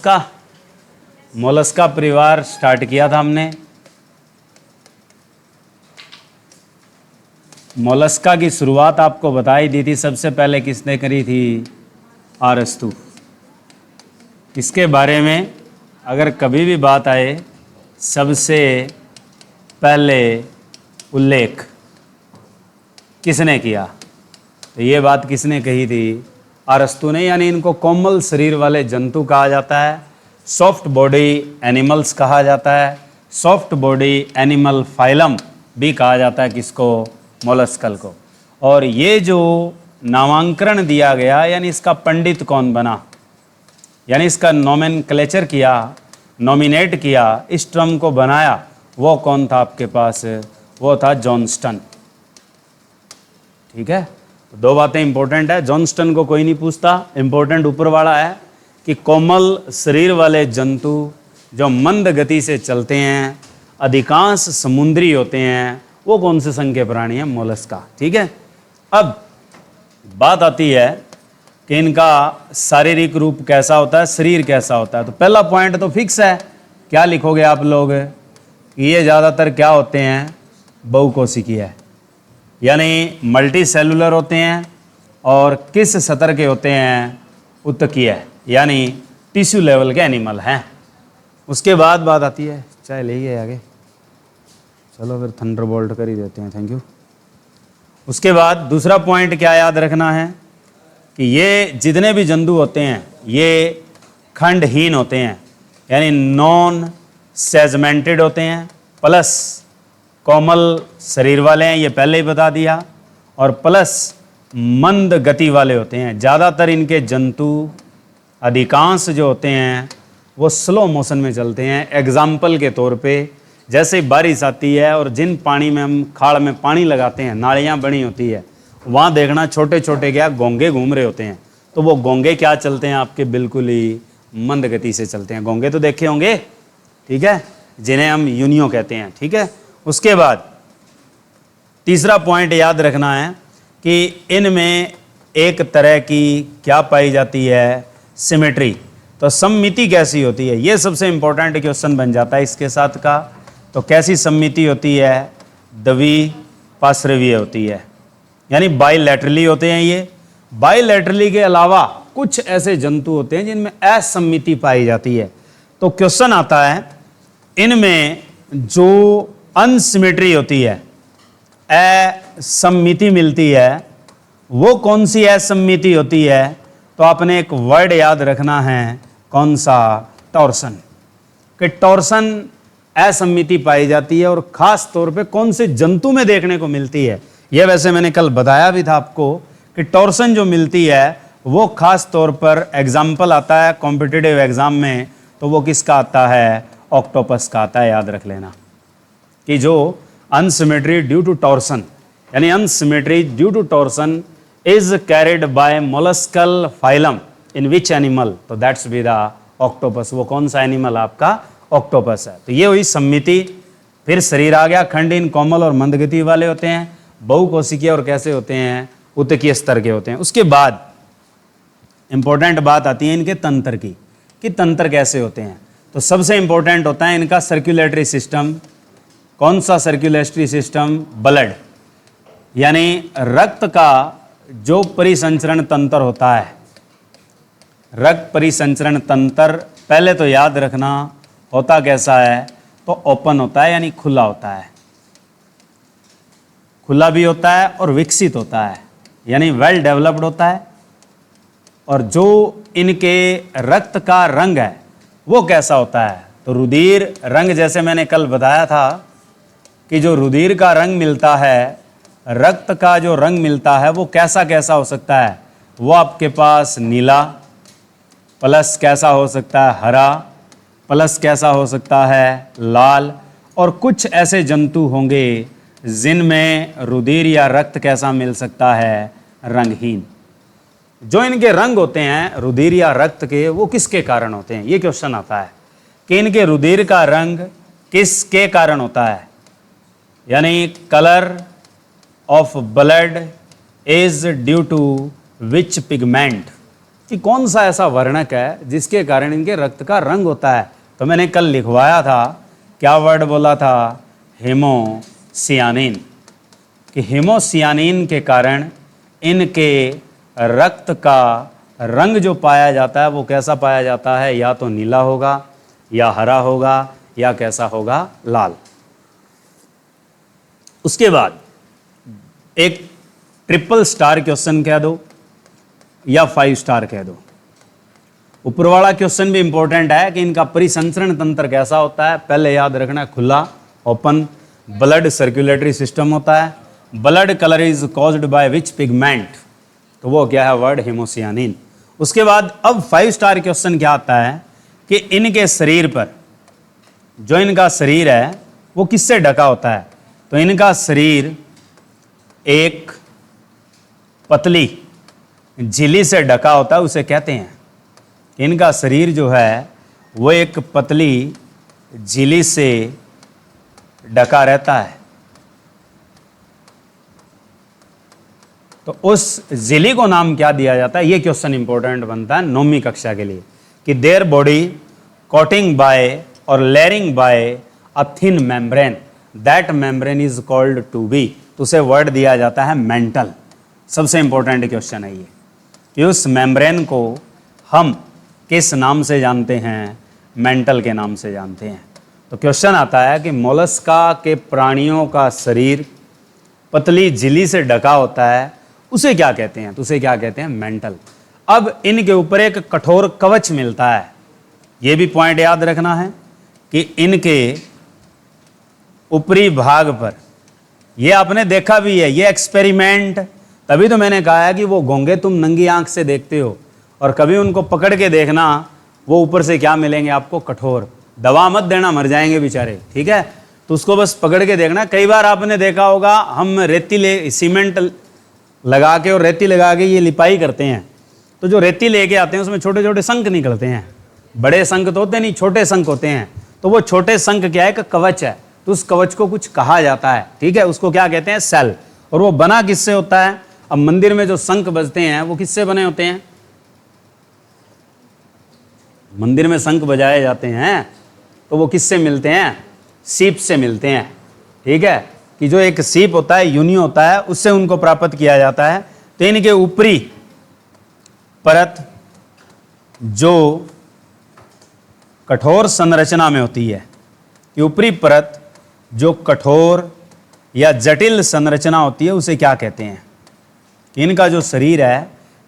का मोलस्का परिवार स्टार्ट किया था हमने। मोलस्का की शुरुआत आपको बताई दी थी, सबसे पहले किसने करी थी? अरस्तु। इसके बारे में अगर कभी भी बात आए, सबसे पहले उल्लेख किसने किया? तो ये बात किसने कही थी? अरस्तु ने। यानी इनको कोमल शरीर वाले जंतु कहा जाता है, सॉफ्ट बॉडी एनिमल्स कहा जाता है, सॉफ्ट बॉडी एनिमल फाइलम भी कहा जाता है। किसको? मोलस्कल को। और ये जो नामांकन दिया गया, यानी इसका पंडित कौन बना, यानी इसका नोमेनक्लेचर किया, नॉमिनेट किया, इस टर्म को बनाया, वो कौन था आपके पास? वो था जॉनस्टन। ठीक है, तो दो बातें इंपॉर्टेंट है। जॉनस्टन को कोई नहीं पूछता, इंपॉर्टेंट ऊपर वाला है कि कोमल शरीर वाले जंतु जो मंद गति से चलते हैं, अधिकांश समुद्री होते हैं, वो कौन से संघ के प्राणी हैं? मोलस्का। ठीक है, अब बात आती है कि इनका शारीरिक रूप कैसा होता है, शरीर कैसा होता है। तो पहला पॉइंट तो फिक्स है, क्या लिखोगे आप लोग? ये ज़्यादातर क्या होते हैं? बहुकोशिकीय है, यानी मल्टी सेलुलर होते हैं। और किस सतर के होते हैं? उत्तकीय, यानी टिश्यू लेवल के एनिमल हैं। उसके बाद बात आती है, चाहे ले गए आगे, चलो फिर थंडरबोल्ट कर ही देते हैं, थैंक यू। उसके बाद दूसरा पॉइंट क्या याद रखना है कि ये जितने भी जंतु होते हैं ये खंडहीन होते हैं, यानी नॉन सेगमेंटेड होते हैं, प्लस कोमल शरीर वाले हैं, ये पहले ही बता दिया, और प्लस मंद गति वाले होते हैं। ज़्यादातर इनके जंतु अधिकांश जो होते हैं वो स्लो मोशन में चलते हैं। एग्जाम्पल के तौर पे जैसे ही बारिश आती है और जिन पानी में हम खाड़ में पानी लगाते हैं, नालियाँ बनी होती है, वहाँ देखना छोटे छोटे क्या गोंगे घूम रहे होते हैं। तो वो गोंगे क्या चलते हैं आपके? बिल्कुल ही मंद गति से चलते हैं। गोंगे तो देखे होंगे, ठीक है, जिन्हें हम यूनियो कहते हैं। ठीक है, उसके बाद तीसरा पॉइंट याद रखना है कि इनमें एक तरह की क्या पाई जाती है? सिमेट्री। तो सममिति कैसी होती है? ये सबसे इंपॉर्टेंट क्वेश्चन बन जाता है इसके साथ का। तो कैसी सममिति होती है? द्विपार्श्वीय होती है, यानी बाइलैटरली होते हैं ये। बाइलैटरली के अलावा कुछ ऐसे जंतु होते हैं जिनमें असममिति पाई जाती है। तो क्वेश्चन आता है, इनमें जो अनसिमेट्री होती है, असममिति मिलती है, वो कौन सी असममिति होती है? तो आपने एक वर्ड याद रखना है, कौन सा? टॉर्सन। कि टॉर्सन असममिति पाई जाती है, और खास तौर पे कौन से जंतु में देखने को मिलती है? यह वैसे मैंने कल बताया भी था आपको कि टॉर्सन जो मिलती है वो खास तौर पर एग्जाम्पल आता है कॉम्पिटिटिव एग्जाम में, तो वो किसका आता है? ऑक्टोपस का आता है। याद रख लेना कि जो अनसिमेट्री ड्यू टू टॉर्सन, यानी asymmetry due to torsion is carried by mollusca phylum in which animal? तो दैट्स बी द ऑक्टोपस। वो कौन सा एनिमल आपका? ऑक्टोपस है। तो ये हुई सम्मिति। फिर शरीर आ गया, खंडहीन, कोमल और मंदगति वाले होते हैं, बहुकोशिकीय, और कैसे होते हैं? उत्तकीय स्तर के होते हैं। उसके बाद इंपॉर्टेंट बात आती है इनके तंत्र की, कि तंत्र कैसे होते हैं। तो सबसे इंपॉर्टेंट होता है इनका सर्कुलेटरी सिस्टम। कौन सा सर्कुलेटरी सिस्टम? ब्लड, यानी रक्त का जो परिसंचरण तंत्र होता है, रक्त परिसंचरण तंत्र पहले तो याद रखना होता कैसा है? तो ओपन होता है, यानी खुला होता है। खुला भी होता है और विकसित होता है, यानी वेल डेवलप्ड होता है। और जो इनके रक्त का रंग है वो कैसा होता है? तो रुधिर रंग, जैसे मैंने कल बताया था कि जो रुधिर का रंग मिलता है, रक्त का जो रंग मिलता है, वो कैसा कैसा हो सकता है? वो आपके पास नीला, प्लस कैसा हो सकता है? हरा, प्लस कैसा हो सकता है? लाल। और कुछ ऐसे जंतु होंगे जिनमें रुधिर या रक्त कैसा मिल सकता है? रंगहीन। जो इनके रंग होते हैं रुधिर या रक्त के, वो किसके कारण होते हैं? ये क्वेश्चन आता है कि इनके रुधिर का रंग किसके कारण होता है? यानी colour of blood is due to which pigment? कि कौन सा ऐसा वर्णक है जिसके कारण इनके रक्त का रंग होता है। तो मैंने कल लिखवाया था, क्या वर्ड बोला था, हेमोसियानिन, कि हेमोसियानिन के कारण इनके रक्त का रंग जो पाया जाता है वो कैसा पाया जाता है, या तो नीला होगा या हरा होगा या कैसा होगा, लाल। उसके बाद एक ट्रिपल स्टार क्वेश्चन कह दो या 5 स्टार कह दो। ऊपर वाला क्वेश्चन भी इंपॉर्टेंट है कि इनका परिसंचरण तंत्र कैसा होता है। पहले याद रखना, खुला ओपन ब्लड सर्कुलेटरी सिस्टम होता है। Blood colour is caused by which pigment, तो वो क्या है, वर्ड हेमोसियानिन। उसके बाद अब 5 स्टार क्वेश्चन क्या आता है कि इनके शरीर पर, जो इनका शरीर है वो किससे ढका होता है। तो इनका शरीर एक पतली झिल्ली से ढका होता है, उसे कहते हैं, इनका शरीर जो है वो एक पतली झिल्ली से ढका रहता है। तो उस झिल्ली को नाम क्या दिया जाता है, ये क्वेश्चन इंपॉर्टेंट बनता है 9वीं कक्षा के लिए, कि देयर बॉडी कोटिंग बाय और layering by a thin membrane, that membrane is called to be, तो उसे वर्ड दिया जाता है मेंटल। सबसे इंपॉर्टेंट क्वेश्चन है ये, कि उस मेम्ब्रेन को हम किस नाम से जानते हैं, मेंटल के नाम से जानते हैं। तो क्वेश्चन आता है कि मोलस्का के प्राणियों का शरीर पतली झिल्ली से ढका होता है, उसे क्या कहते हैं, तो उसे क्या कहते हैं, मेंटल। अब इनके ऊपर एक कठोर कवच मिलता है, ये भी पॉइंट याद रखना है कि इनके ऊपरी भाग पर, ये आपने देखा भी है, ये एक्सपेरिमेंट, तभी तो मैंने कहा है कि वो गूंगे तुम नंगी आंख से देखते हो, और कभी उनको पकड़ के देखना, वो ऊपर से क्या मिलेंगे आपको, कठोर। दवा मत देना, मर जाएंगे बेचारे, ठीक है। तो उसको बस पकड़ के देखना। कई बार आपने देखा होगा, हम रेती सीमेंट लगा के और रेती लगा के ये लिपाई करते हैं, तो जो रेती लेके आते हैं उसमें छोटे छोटे शंख निकलते हैं। बड़े शंख तो होते नहीं, छोटे शंख होते हैं। तो वो छोटे शंख क्या है, कवच है। तो उस कवच को कुछ कहा जाता है, ठीक है, उसको क्या कहते हैं, सेल। और वो बना किससे होता है, अब मंदिर में जो शंख बजते हैं वो किससे बने होते हैं, मंदिर में शंख बजाए जाते हैं तो वो किससे मिलते हैं, सीप से मिलते हैं, ठीक है, कि जो एक सीप होता है, यूनि होता है, उससे उनको प्राप्त किया जाता है। तो इनके ऊपरी परत जो कठोर संरचना में होती है, कि ऊपरी परत जो कठोर या जटिल संरचना होती है, उसे क्या कहते हैं। इनका जो शरीर है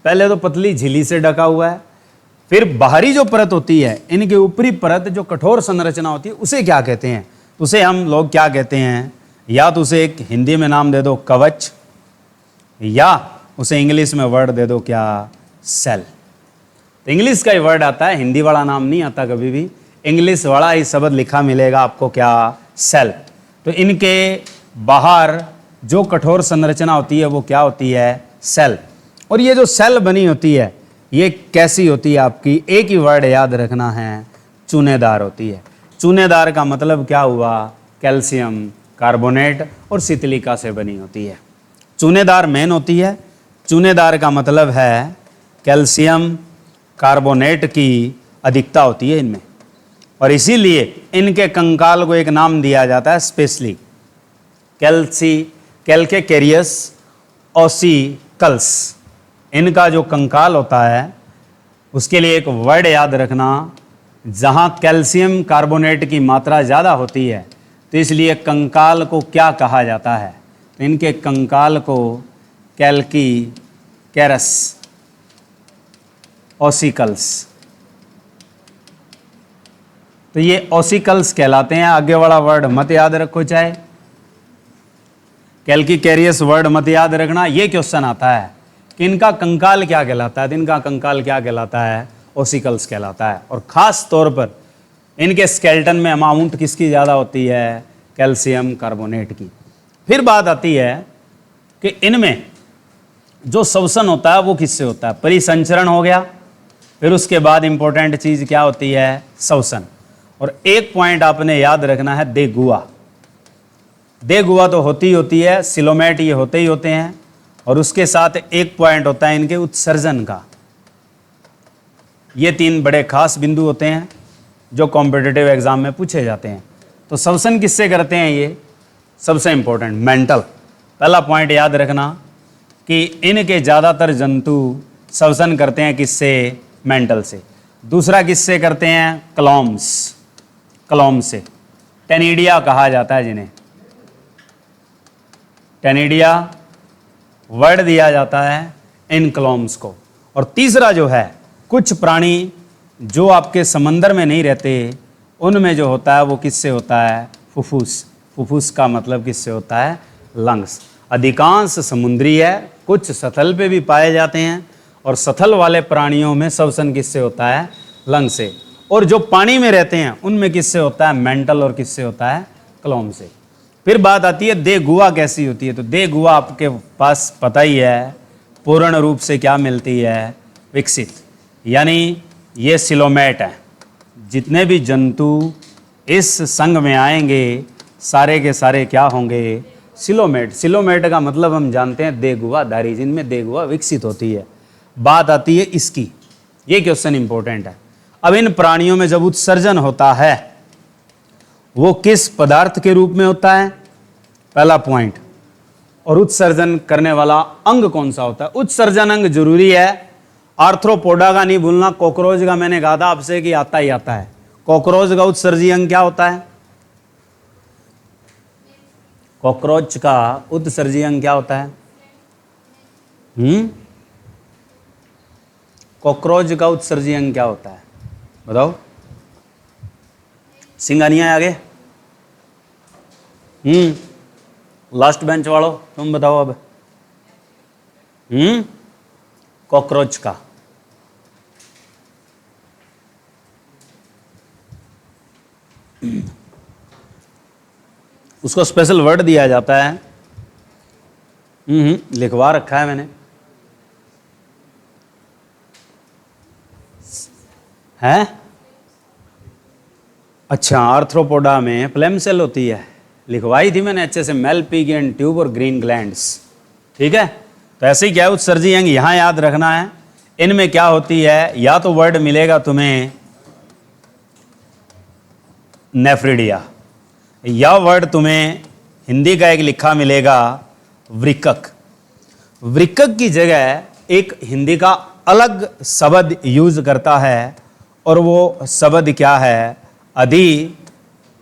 पहले तो पतली झिल्ली से ढका हुआ है, फिर बाहरी जो परत होती है, इनके ऊपरी परत जो कठोर संरचना होती है, उसे क्या कहते हैं, उसे हम लोग क्या कहते हैं, या तो उसे एक हिंदी में नाम दे दो कवच, या उसे इंग्लिश में वर्ड दे दो क्या, सेल। तो इंग्लिश का ही वर्ड आता है, हिंदी वाला नाम नहीं आता कभी भी, इंग्लिश वाला ही शब्द लिखा मिलेगा आपको क्या, सेल। तो इनके बाहर जो कठोर संरचना होती है वो क्या होती है, सेल। और ये जो सेल बनी होती है ये कैसी होती है आपकी, एक ही वर्ड याद रखना है, चूनेदार होती है। चूनेदार का मतलब क्या हुआ, कैल्शियम कार्बोनेट और सितलिका से बनी होती है। चूनेदार मेन होती है, चूनेदार का मतलब है कैल्शियम कार्बोनेट की अधिकता होती है इनमें, और इसीलिए इनके कंकाल को एक नाम दिया जाता है स्पेशली कैल्केरियस ओसिकल्स। इनका जो कंकाल होता है उसके लिए एक वर्ड याद रखना, जहाँ कैल्शियम कार्बोनेट की मात्रा ज़्यादा होती है तो इसलिए कंकाल को क्या कहा जाता है, तो इनके कंकाल को कैल्केरियस ओसिकल्स, तो ये ओसिकल्स कहलाते हैं। आगे वाला वर्ड मत याद रखो, चाहे कैल्केरियस वर्ड मत याद रखना। ये क्वेश्चन आता है कि इनका कंकाल क्या कहलाता है, तो इनका कंकाल क्या कहलाता है, ओसिकल्स कहलाता है। और ख़ास तौर पर इनके स्केलेटन में अमाउंट किसकी ज़्यादा होती है, कैल्शियम कार्बोनेट की। फिर बात आती है कि इनमें जो श्वसन होता है वो किससे होता है, परिसंचरण हो गया, फिर उसके बाद इंपॉर्टेंट चीज़ क्या होती है, श्वसन। और एक पॉइंट आपने याद रखना है, देगुआ। देगुआ तो होती है, सिलोमेट ये होते ही होते हैं, और उसके साथ एक पॉइंट होता है इनके उत्सर्जन का। ये 3 बड़े खास बिंदु होते हैं जो कॉम्पिटिटिव एग्जाम में पूछे जाते हैं। तो श्वसन किससे करते हैं, ये सबसे इंपॉर्टेंट मेंटल। पहला पॉइंट याद रखना कि इनके ज़्यादातर जंतु श्वसन करते हैं किससे, मेंटल से। दूसरा किससे करते हैं, क्लॉम्स, क्लॉम से। टेनिडिया कहा जाता है जिन्हें, टेनिडिया वर्ड दिया जाता है इन क्लॉम्स को। और तीसरा जो है, कुछ प्राणी जो आपके समंदर में नहीं रहते उनमें जो होता है वो किससे होता है, फुफ्फुस। फुफ्फुस का मतलब किससे होता है, लंग्स। अधिकांश समुद्री है, कुछ सतल पे भी पाए जाते हैं, और सतल वाले प्राणियों में श्वसन किससे होता है, लंग से। और जो पानी में रहते हैं उनमें किससे होता है, मेंटल, और किससे होता है, क्लॉम से। फिर बात आती है दे गुआ कैसी होती है। तो दे गुआ आपके पास पता ही है, पूर्ण रूप से क्या मिलती है, विकसित। यानी ये सिलोमेट है। जितने भी जंतु इस संघ में आएंगे सारे के सारे क्या होंगे, सिलोमेट। सिलोमेट का मतलब हम जानते हैं देगुआधारी, जिनमें देगुआ विकसित होती है। बात आती है इसकी, ये क्वेश्चन इंपॉर्टेंट है। अब इन प्राणियों में जब उत्सर्जन होता है वो किस पदार्थ के रूप में होता है, पहला पॉइंट। और उत्सर्जन करने वाला अंग कौन सा होता है, उत्सर्जन अंग जरूरी है। आर्थ्रोपोडा का नहीं भूलना, कॉकरोच का मैंने कहा था आपसे कि आता ही आता है। कॉकरोच का उत्सर्जी अंग क्या होता है, कॉकरोच का उत्सर्जी अंग क्या होता है, कॉकरोच का उत्सर्जी अंग क्या होता है, बताओ। सिंगानिया आगे, लास्ट बेंच वालों तुम बताओ अब। कॉकरोच का उसको स्पेशल वर्ड दिया जाता है, लिखवा रखा है मैंने, है अच्छा। आर्थ्रोपोडा में फ्लेम सेल होती है, लिखवाई थी मैंने अच्छे से, मेलपिगियन ट्यूब और ग्रीन ग्लैंड्स, ठीक है। तो ऐसे ही क्या है, उत्सर्जी अंग यहाँ याद रखना है। इनमें क्या होती है, या तो वर्ड मिलेगा तुम्हें नेफ्रिडिया, या वर्ड तुम्हें हिंदी का एक लिखा मिलेगा वृक्कक। वृक्कक की जगह एक हिंदी का अलग शब्द यूज करता है, और वो शब्द क्या है, अधि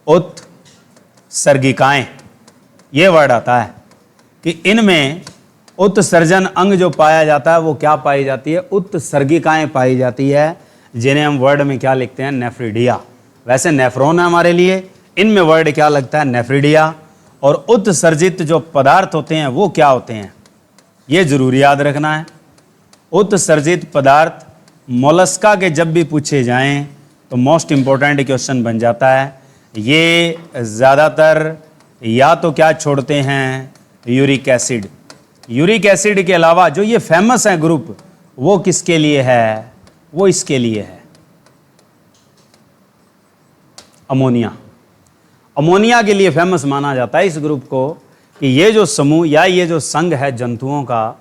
उत्सर्गिकाएं। ये वर्ड आता है कि इनमें उत्सर्जन अंग जो पाया जाता है वो क्या पाई जाती है, उत्सर्गिकाएं पाई जाती है, जिन्हें हम वर्ड में क्या लिखते हैं, नेफ्रिडिया। वैसे नेफ्रॉन है हमारे लिए, इनमें वर्ड क्या लगता है, नेफ्रिडिया। और उत्सर्जित जो पदार्थ होते हैं वो क्या होते हैं, ये जरूर याद रखना है। उत्सर्जित पदार्थ मोलस्का के जब भी पूछे जाएं तो मोस्ट इंपॉर्टेंट क्वेश्चन बन जाता है। ये ज़्यादातर या तो क्या छोड़ते हैं, यूरिक एसिड। यूरिक एसिड के अलावा जो ये फेमस है ग्रुप, वो किसके लिए है, वो इसके लिए है, अमोनिया। अमोनिया के लिए फेमस माना जाता है इस ग्रुप को, कि ये जो समूह या ये जो संघ है जंतुओं का,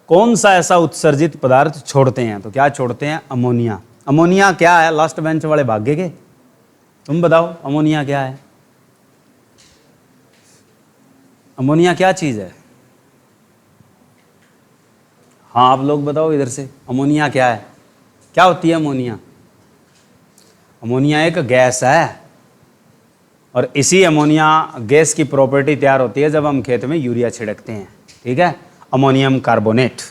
कौन सा ऐसा उत्सर्जित पदार्थ छोड़ते हैं। तो क्या छोड़ते हैं, अमोनिया। अमोनिया क्या है, लास्ट बेंच वाले भाग्य के, तुम बताओ अमोनिया क्या है, अमोनिया क्या चीज़ है। हाँ आप लोग बताओ इधर से, अमोनिया क्या है, क्या होती है अमोनिया। अमोनिया एक गैस है, और इसी अमोनिया गैस की प्रॉपर्टी तैयार होती है जब हम खेत में यूरिया छिड़कते हैं, ठीक है, अमोनियम कार्बोनेट।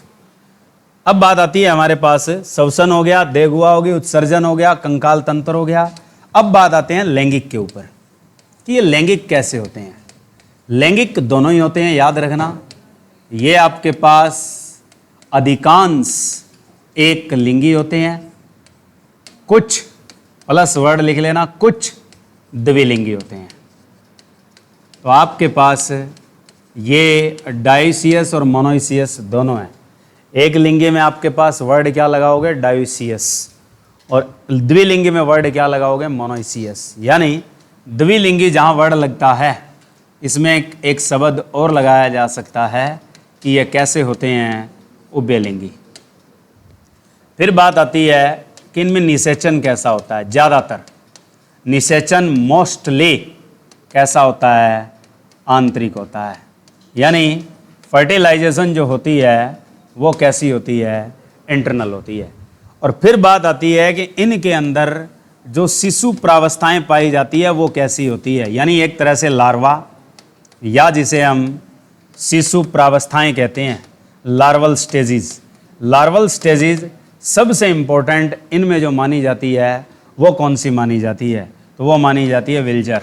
अब बात आती है हमारे पास, श्वसन हो गया, देगुआ हो गई, उत्सर्जन हो गया, कंकाल तंत्र हो गया। अब बात आते हैं लैंगिक के ऊपर, कि ये लैंगिक कैसे होते हैं। लैंगिक दोनों ही होते हैं, याद रखना। ये आपके पास अधिकांश एक लिंगी होते हैं, कुछ प्लस वर्ड लिख लेना, कुछ द्विलिंगी होते हैं। तो आपके पास ये डायोसियस और मोनोइसियस दोनों हैं। एक लिंगी में आपके पास वर्ड क्या लगाओगे, डायोसियस, और द्विलिंगी में वर्ड क्या लगाओगे, मोनोइसियस। यानी द्विलिंगी जहाँ वर्ड लगता है, इसमें एक शब्द और लगाया जा सकता है कि ये कैसे होते हैं, उभयलिंगी। फिर बात आती है कि इनमें निषेचन कैसा होता है। ज़्यादातर निषेचन मोस्टली कैसा होता है, आंतरिक होता है। यानी फर्टिलाइजेशन जो होती है वो कैसी होती है, इंटरनल होती है। और फिर बात आती है कि इनके अंदर जो शिशु प्रावस्थाएं पाई जाती है वो कैसी होती है, यानी एक तरह से लार्वा, या जिसे हम शिशु प्रावस्थाएं कहते हैं, लार्वल स्टेजेस। लार्वल स्टेजेस सबसे इम्पोर्टेंट इनमें जो मानी जाती है वो कौन सी मानी जाती है, तो वो मानी जाती है विल्जर।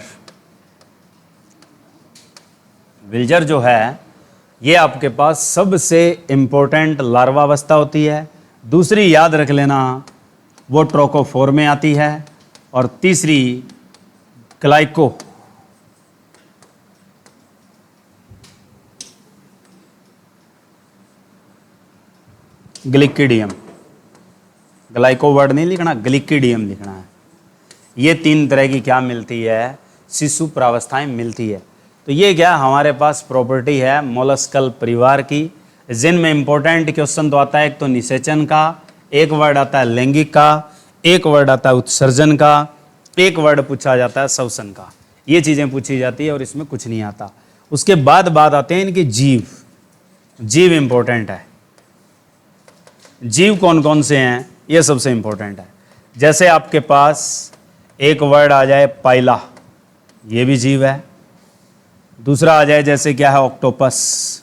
विल्जर जो है ये आपके पास सबसे इम्पोर्टेंट लार्वावस्था होती है। दूसरी याद रख लेना वो ट्रोकोफोर में आती है, और तीसरी ग्लाइको ग्लिकिडियम। ग्लाइको वर्ड नहीं लिखना, ग्लिकिडियम लिखना है। ये तीन तरह की क्या मिलती है, शिशु प्रावस्थाएं मिलती है। तो ये क्या हमारे पास प्रॉपर्टी है मोलस्कल परिवार की, जिनमें इंपॉर्टेंट क्वेश्चन तो आता है एक तो निषेचन का, एक वर्ड आता है लैंगिक का, एक वर्ड आता है उत्सर्जन का, एक वर्ड पूछा जाता है श्वसन का। ये चीज़ें पूछी जाती है और इसमें कुछ नहीं आता। उसके बाद बात आते हैं इनके जीव। जीव इंपॉर्टेंट है। जीव कौन कौन से हैं ये सबसे इंपॉर्टेंट है। जैसे आपके पास एक वर्ड आ जाए पाइला, ये भी जीव है। दूसरा आ जाए जैसे क्या है ऑक्टोपस,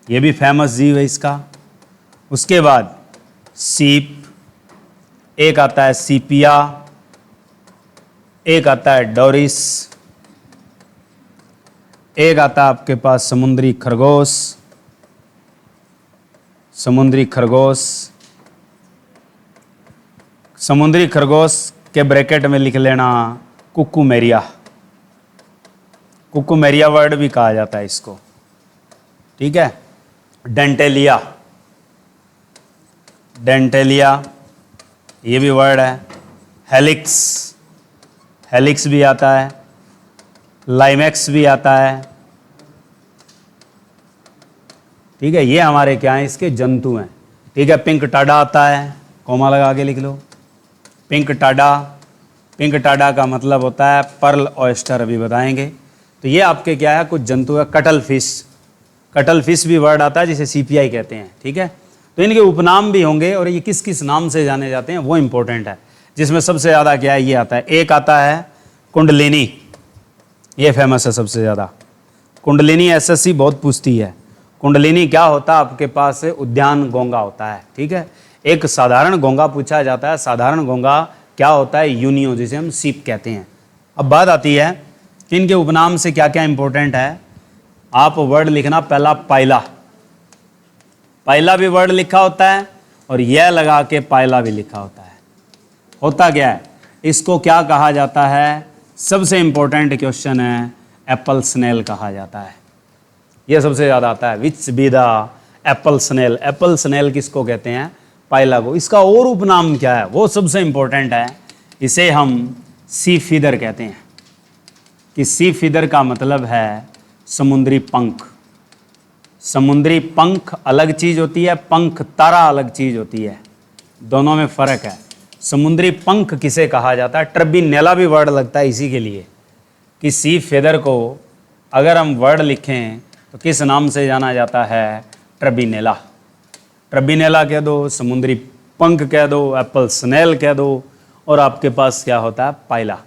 ये भी फेमस जीव है इसका। उसके बाद सीप, एक आता है सीपिया, एक आता है डोरिस, एक आता है आपके पास समुद्री खरगोश। समुद्री खरगोश, समुद्री खरगोश के ब्रैकेट में लिख लेना कुकुमेरिया। कुकुमेरिया वर्ड भी कहा जाता है इसको, ठीक है। डेंटेलिया, डेंटेलिया ये भी वर्ड है। हेलिक्स, हेलिक्स भी आता है। लाइमेक्स भी आता है, ठीक है। ये हमारे क्या हैं, इसके जंतु हैं, ठीक है। पिंक टाडा आता है, कोमा लगा के लिख लो पिंक टाडा। पिंक टाडा का मतलब होता है पर्ल ऑयस्टर, अभी बताएंगे। तो ये आपके क्या है, कुछ जंतु है। कटल फिश, कटल फिश भी वर्ड आता है जिसे सीपीआई कहते हैं, ठीक है। तो इनके उपनाम भी होंगे और ये किस किस नाम से जाने जाते हैं वो इंपॉर्टेंट है, जिसमें सबसे ज़्यादा क्या है, ये आता है। एक आता है कुंडलिनी, ये फेमस है सबसे ज़्यादा। कुंडलिनी एसएससी बहुत पूछती है। कुंडलिनी क्या होता है आपके पास, उद्यान गोंगा होता है, ठीक है। एक साधारण गोंगा पूछा जाता है। साधारण गोंगा क्या होता है, यूनियो, जिसे हम सीप कहते हैं। अब बात आती है कि इनके उपनाम से क्या क्या इंपॉर्टेंट है। आप वर्ड लिखना पहला पाइला, पाइला भी वर्ड लिखा होता है और यह लगा के पाइला भी लिखा होता है। होता क्या है, इसको क्या कहा जाता है, सबसे इंपॉर्टेंट क्वेश्चन है, एप्पल स्नेल कहा जाता है। यह सबसे ज़्यादा आता है। Which be the apple snail, apple snail किसको कहते हैं, पाइला को। इसका और उपनाम क्या है वो सबसे इंपॉर्टेंट है। इसे हम सी फीदर कहते हैं, कि सी फीदर का मतलब है समुद्री पंख। समुद्री पंख अलग चीज़ होती है, पंख तारा अलग चीज़ होती है, दोनों में फ़र्क है। समुद्री पंख किसे कहा जाता है, ट्रबिनेला भी वर्ड लगता है इसी के लिए, कि सी फीदर को अगर हम वर्ड लिखें तो किस नाम से जाना जाता है, ट्रबिनेला। ट्रबिनेला कह दो, समुद्री पंख कह दो, एप्पल स्नेल कह दो, और आपके पास क्या होता है, पाइला,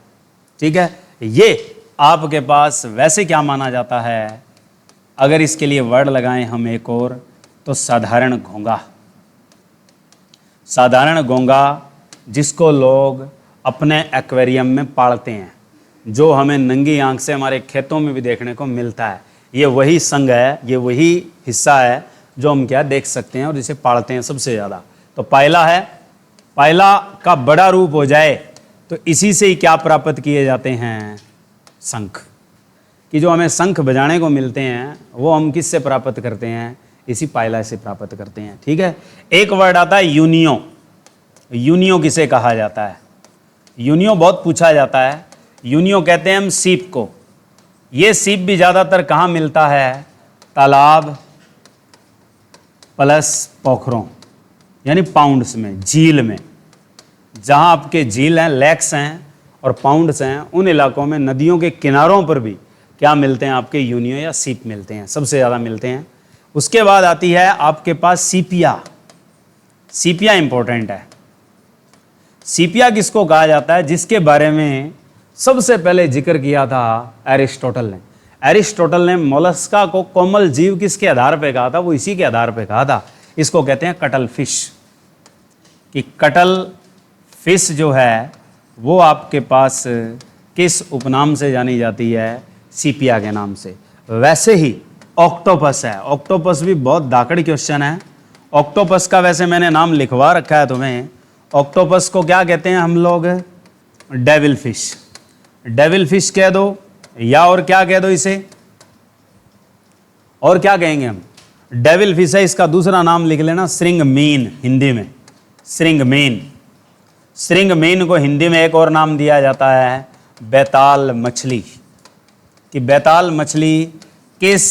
ठीक है। ये आपके पास वैसे क्या माना जाता है, अगर इसके लिए वर्ड लगाएं हम एक और, तो साधारण घोंगा। साधारण घोंगा जिसको लोग अपने एक्वेरियम में पालते हैं, जो हमें नंगी आंख से हमारे खेतों में भी देखने को मिलता है। ये वही संघ है, ये वही हिस्सा है जो हम क्या देख सकते हैं और जिसे पालते हैं सबसे ज़्यादा। तो पाइला है। पाइला का बड़ा रूप हो जाए तो इसी से ही क्या प्राप्त किए जाते हैं, शंख। कि जो हमें शंख बजाने को मिलते हैं वो हम किससे प्राप्त करते हैं, इसी पाइला से प्राप्त करते हैं, ठीक है। एक वर्ड आता है यूनियो। यूनियो किसे कहा जाता है, यूनियो बहुत पूछा जाता है। यूनियो कहते हैं हम सीप को। ये सीप भी ज़्यादातर कहाँ मिलता है, तालाब प्लस पोखरों, यानी पाउंड्स में, झील में। जहाँ आपके झील हैं, लेक्स हैं और पाउंड्स हैं, उन इलाकों में नदियों के किनारों पर भी क्या मिलते हैं, आपके यूनियो या सीप मिलते हैं, सबसे ज़्यादा मिलते हैं। उसके बाद आती है आपके पास सीपिया। सीपिया इंपॉर्टेंट है। सीपिया किसको कहा जाता है, जिसके बारे में सबसे पहले जिक्र किया था एरिस्टोटल ने। एरिस्टोटल ने मोलस्का को कोमल जीव किसके आधार पे कहा था, वो इसी के आधार पे कहा था। इसको कहते हैं कटल फिश, कि कटल फिश जो है वो आपके पास किस उपनाम से जानी जाती है, सीपिया के नाम से। वैसे ही ऑक्टोपस है। ऑक्टोपस भी बहुत दाकड़ क्वेश्चन है। ऑक्टोपस का वैसे मैंने नाम लिखवा रखा है तुम्हें। ऑक्टोपस को क्या कहते हैं हम लोग, डेविल फिश। डेविल फिश कह दो, या और क्या कह दो इसे, और क्या कहेंगे हम, डेविल फिश है। इसका दूसरा नाम लिख लेना श्रिंग मीन, हिंदी में श्रिंग मीन। श्रिंग मीन को हिंदी में एक और नाम दिया जाता है बैताल मछली, कि बैताल मछली किस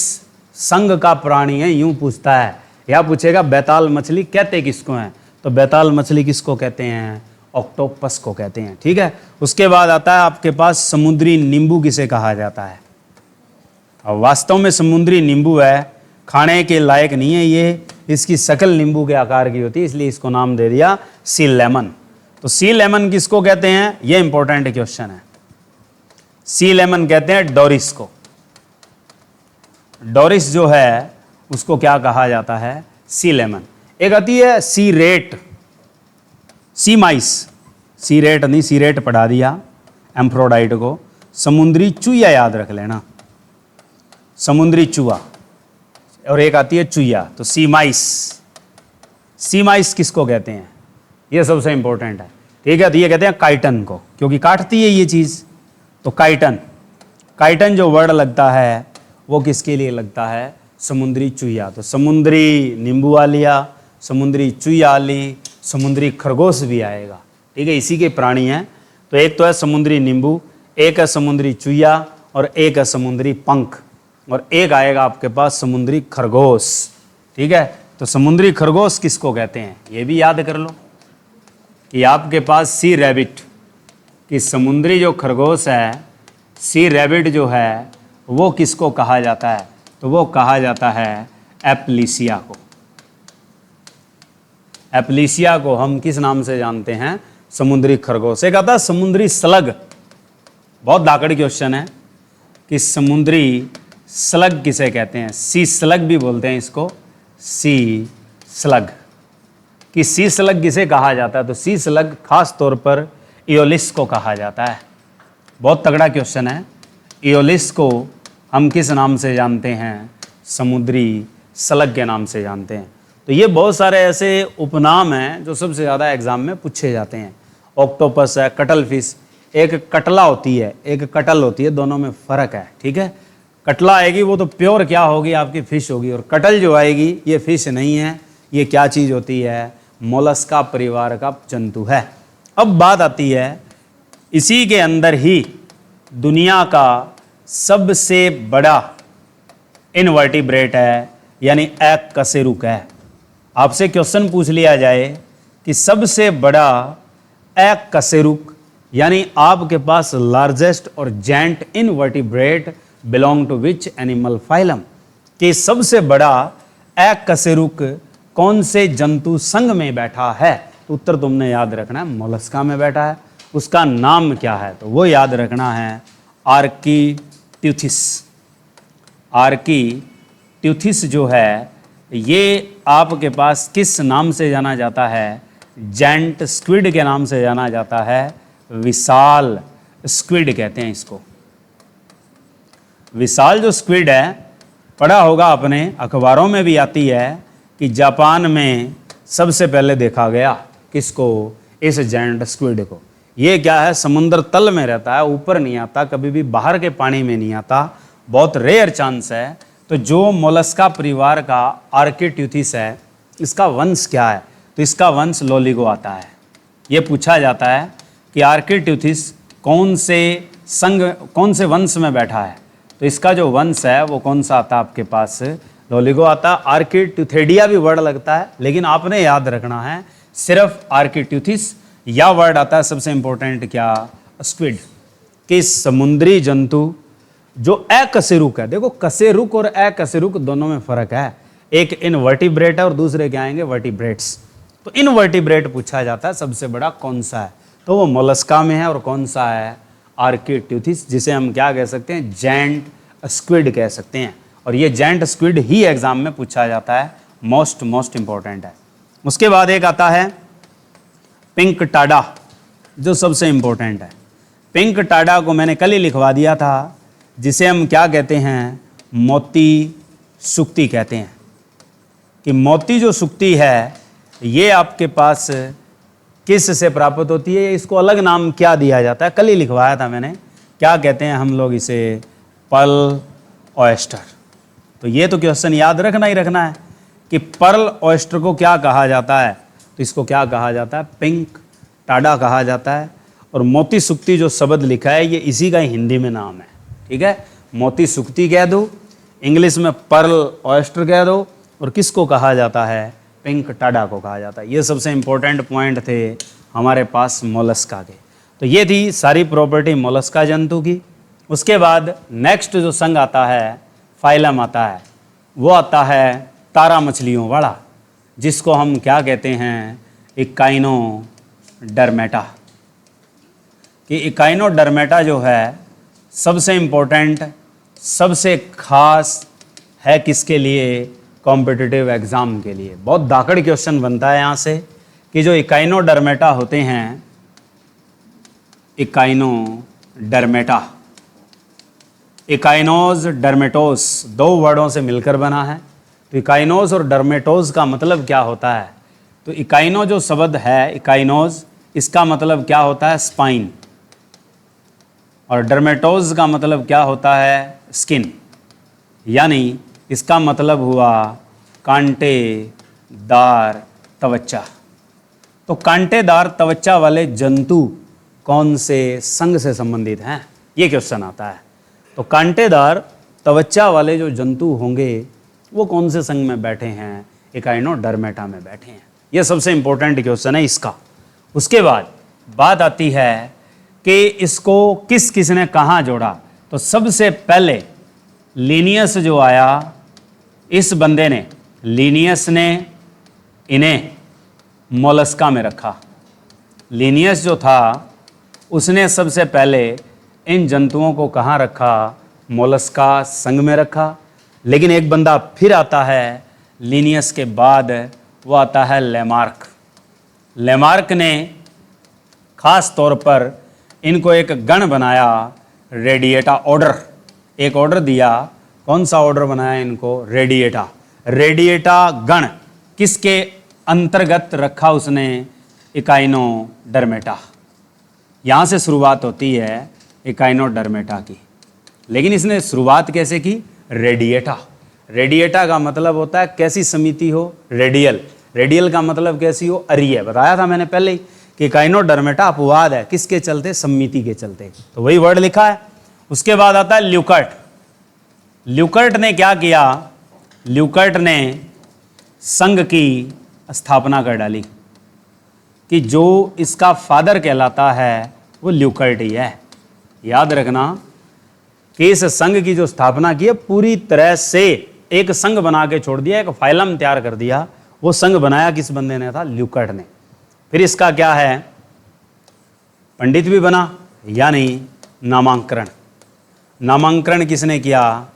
संघ का प्राणी है, यूं पूछता है। या पूछेगा बैताल मछली कहते किसको हैं, तो बैताल मछली किसको कहते हैं, ऑक्टोपस को कहते हैं। ठीक है। उसके बाद आता है आपके पास समुद्री नींबू किसे कहा जाता है। अब वास्तव में समुद्री नींबू है, खाने के लायक नहीं है ये, इसकी शक्ल नींबू के आकार की होती है, इसलिए इसको नाम दे दिया सी लेमन। तो सी लेमन किसको कहते हैं, ये इंपॉर्टेंट क्वेश्चन है। सी लेमन कहते हैं डोरिस को। डोरिस जो है उसको क्या कहा जाता है, सी लेमन। एक आती है सी रेट, सी माइस। सी रेट नहीं, सी रेट पढ़ा दिया एम्फ्रोडाइट को। समुद्री चूया याद रख लेना, समुद्री चूहा। और एक आती है चूया, तो सी माइस। सी माइस किसको कहते हैं, ये सबसे इंपॉर्टेंट है। ठीक है। तो ये कहते हैं काइटन को, क्योंकि काटती है ये चीज़। तो काइटन, काइटन जो वर्ड लगता है वो किसके लिए लगता है, समुद्री चूया। तो समुद्री नींबू आ लिया, समुद्री चूया आ ली, समुद्री खरगोश भी आएगा। ठीक है, इसी के प्राणी हैं। तो एक तो है समुद्री नींबू, एक है समुद्री चूया, और एक है समुद्री पंख, और एक आएगा आपके पास समुद्री खरगोश। ठीक है। तो समुद्री खरगोश किसको कहते हैं, ये भी याद कर लो कि आपके पास सी रैबिट, कि समुद्री जो खरगोश है, सी रैबिट जो है, वो किसको कहा जाता है, तो वो कहा जाता है एप्लीसिया को। एप्लीसिया को हम किस नाम से जानते हैं, समुद्री खरगोश। एक आता है समुद्री स्लग, बहुत दाकड़ क्वेश्चन है कि समुद्री स्लग किसे कहते हैं। सी स्लग भी बोलते हैं इसको, सी स्लग। कि सी स्लग किसे कहा जाता है, तो सी स्लग खास तौर पर इयोलिस को कहा जाता है। बहुत तगड़ा क्वेश्चन है। इयोलिस को हम किस नाम से जानते हैं, समुद्री स्लग के नाम से जानते हैं। तो ये बहुत सारे ऐसे उपनाम हैं जो सबसे ज़्यादा एग्जाम में पूछे जाते हैं। ऑक्टोपस है, कटल फिश, एक कटला होती है, एक कटल होती है, दोनों में फ़र्क है। ठीक है। कटला आएगी वो तो प्योर क्या होगी, आपकी फ़िश होगी, और कटल जो आएगी ये फ़िश नहीं है, ये क्या चीज़ होती है, मोलस्का परिवार का जंतु है। अब बात आती है, इसी के अंदर ही दुनिया का सबसे बड़ा इनवर्टिब्रेट है, यानी एककशेरुक है। आपसे क्वेश्चन पूछ लिया जाए कि सबसे बड़ा एककशेरुक, यानी आपके पास लार्जेस्ट और giant invertebrate belong to which animal phylum, कि सबसे बड़ा एककशेरुक कौन से जंतु संघ में बैठा है। तो उत्तर तुमने याद रखना है, मोलस्का में बैठा है। उसका नाम क्या है, तो वो याद रखना है आर्कीट्यूथिस। आर्कीट्यूथिस जो है ये आपके पास किस नाम से जाना जाता है, जायंट स्क्विड के नाम से जाना जाता है, विशाल स्क्विड कहते हैं इसको। विशाल जो स्क्विड है, पढ़ा होगा आपने, अखबारों में भी आती है कि जापान में सबसे पहले देखा गया किसको, इस जायंट स्क्विड को। ये क्या है, समुद्र तल में रहता है, ऊपर नहीं आता, कभी भी बाहर के पानी में नहीं आता, बहुत रेयर चांस है। तो जो मोलस्का परिवार का आर्कीट्यूथिस है, इसका वंश क्या है, तो इसका वंश लोलिगो आता है। ये पूछा जाता है कि आर्कीट्यूथिस कौन से वंश में बैठा है, तो इसका जो वंश है वो कौन सा आता है आपके पास, लोलिगो आता। आर्कीट्यूथेडिया भी वर्ड लगता है, लेकिन आपने याद रखना है सिर्फ आर्कीट्यूथिस, या वर्ड आता है सबसे इंपॉर्टेंट क्या, स्क्विड, कि समुद्री जंतु जो अकशेरुक है। देखो कशेरुक और अकशेरुक दोनों में फर्क है, एक इनवर्टिब्रेट है और दूसरे क्या आएंगे, वर्टिब्रेट्स। तो इनवर्टिब्रेट पूछा जाता है सबसे बड़ा कौन सा है, तो वो मोलस्का में है, और कौन सा है, आर्किट्यूथिस, जिसे हम क्या कह सकते हैं, जैंट स्क्विड कह सकते हैं। और ये जैंट स्क्विड ही एग्जाम में पूछा जाता है, मोस्ट इंपॉर्टेंट है। उसके बाद एक आता है पिंक टाडा, जो सबसे इंपॉर्टेंट है। पिंक टाडा को मैंने कल ही लिखवा दिया था, जिसे हम क्या कहते हैं, मोती सुक्ति कहते हैं। कि मोती जो सुक्ति है ये आपके पास किस से प्राप्त होती है, इसको अलग नाम क्या दिया जाता है, कल ही लिखवाया था मैंने, क्या कहते हैं हम लोग इसे, पर्ल ऑयस्टर। तो ये तो क्वेश्चन याद रखना ही रखना है कि पर्ल ऑयस्टर को क्या कहा जाता है, तो इसको क्या कहा जाता है, पिंक टाडा कहा जाता है। और मोती सुक्ति जो शब्द लिखा है ये इसी का ही हिंदी में नाम है, ठीक है। मोती सुक्ति कह दो, इंग्लिश में पर्ल ऑयस्टर कह दो, और किसको कहा जाता है, पिंक टाडा को कहा जाता है। ये सबसे इंपॉर्टेंट पॉइंट थे हमारे पास मोलस्का के। तो ये थी सारी प्रॉपर्टी मोलस्का जंतु की। उसके बाद नेक्स्ट जो संघ आता है, फाइलम आता है, वो आता है तारा मछलियों वाला, जिसको हम क्या कहते हैं, इकाइनोडर्मेटा। कि इकाइनोडर्मेटा जो है सबसे इम्पोर्टेंट, सबसे खास है किसके लिए, कॉम्पिटिटिव एग्ज़ाम के लिए। बहुत दाकड़ क्वेश्चन बनता है यहाँ से कि जो इकाइनोडर्मेटा होते हैं, इकाइनोडर्मेटा, इकाइनोज डर्मेटोस दो वर्डों से मिलकर बना है। तो इकाइनोज और डर्मेटोज का मतलब क्या होता है, तो इकाइनो जो शब्द है इकाइनोज, इसका मतलब क्या होता है, स्पाइन, और डर्मेटोज का मतलब क्या होता है, स्किन, यानी इसका मतलब हुआ कांटेदार त्वचा। तो कांटेदार त्वचा वाले जंतु कौन से संघ से संबंधित हैं, ये क्वेश्चन आता है। तो कांटेदार त्वचा वाले जो जंतु होंगे वो कौन से संघ में बैठे हैं, इकाइनोडर्मेटा में बैठे हैं। ये सबसे इंपॉर्टेंट क्वेश्चन है इसका। उसके बाद बात आती है कि इसको किस किस ने कहाँ जोड़ा। तो सबसे पहले लीनियस जो आया, इस बंदे ने, लीनियस ने इन्हें मोलस्का में रखा। लीनियस जो था उसने सबसे पहले इन जंतुओं को कहाँ रखा, मोलस्का संघ में रखा। लेकिन एक बंदा फिर आता है लीनियस के बाद, वो आता है लेमार्क। लेमार्क ने खास तौर पर इनको एक गण बनाया, रेडिएटा ऑर्डर, एक ऑर्डर दिया। कौन सा ऑर्डर बनाया इनको, रेडिएटा। रेडिएटा गण किसके अंतर्गत रखा उसने, इकाइनोडर्मेटा। यहाँ से शुरुआत होती है इकाइनोडर्मेटा की। लेकिन इसने शुरुआत कैसे की, रेडिएटा। रेडिएटा का मतलब होता है कैसी समिति हो, रेडियल। रेडियल का मतलब कैसी हो, अरीय। बताया था मैंने पहले ही कि इकाइनोडर्मेटा अपवाद है, किसके चलते, समिति के चलते। तो वही वर्ड लिखा है। उसके बाद आता है ल्यूकर्ट। ल्यूकर्ट ने क्या किया, ल्यूकर्ट ने संघ की स्थापना कर डाली कि जो इसका फादर कहलाता है वो ल्यूकर्ट ही है। याद रखना कि इस संघ की जो स्थापना की है, पूरी तरह से एक संघ बना के छोड़ दिया, एक फाइलम तैयार कर दिया। वो संघ बनाया किस बंदे ने था, ल्यूकर्ट ने। फिर इसका क्या है, पंडित भी बना, यानी नामांकरण। नामांकरण किसने किया,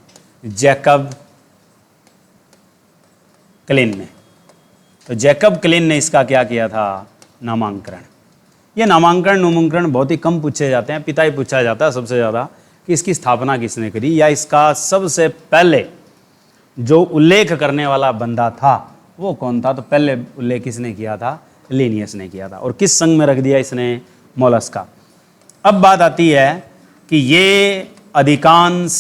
जैकब क्लिन ने। तो जैकब क्लिन ने इसका क्या किया था, नामांकरण। ये नामांकरण नुमांकरण बहुत ही कम पूछे जाते हैं, पिता ही पूछा जाता है सबसे ज़्यादा कि इसकी स्थापना किसने करी, या इसका सबसे पहले जो उल्लेख करने वाला बंदा था वो कौन था। तो पहले उल्लेख किसने किया था, लीनियस ने किया था। और किस संघ में रख दिया इसने, मोलस्का। अब बात आती है कि ये अधिकांश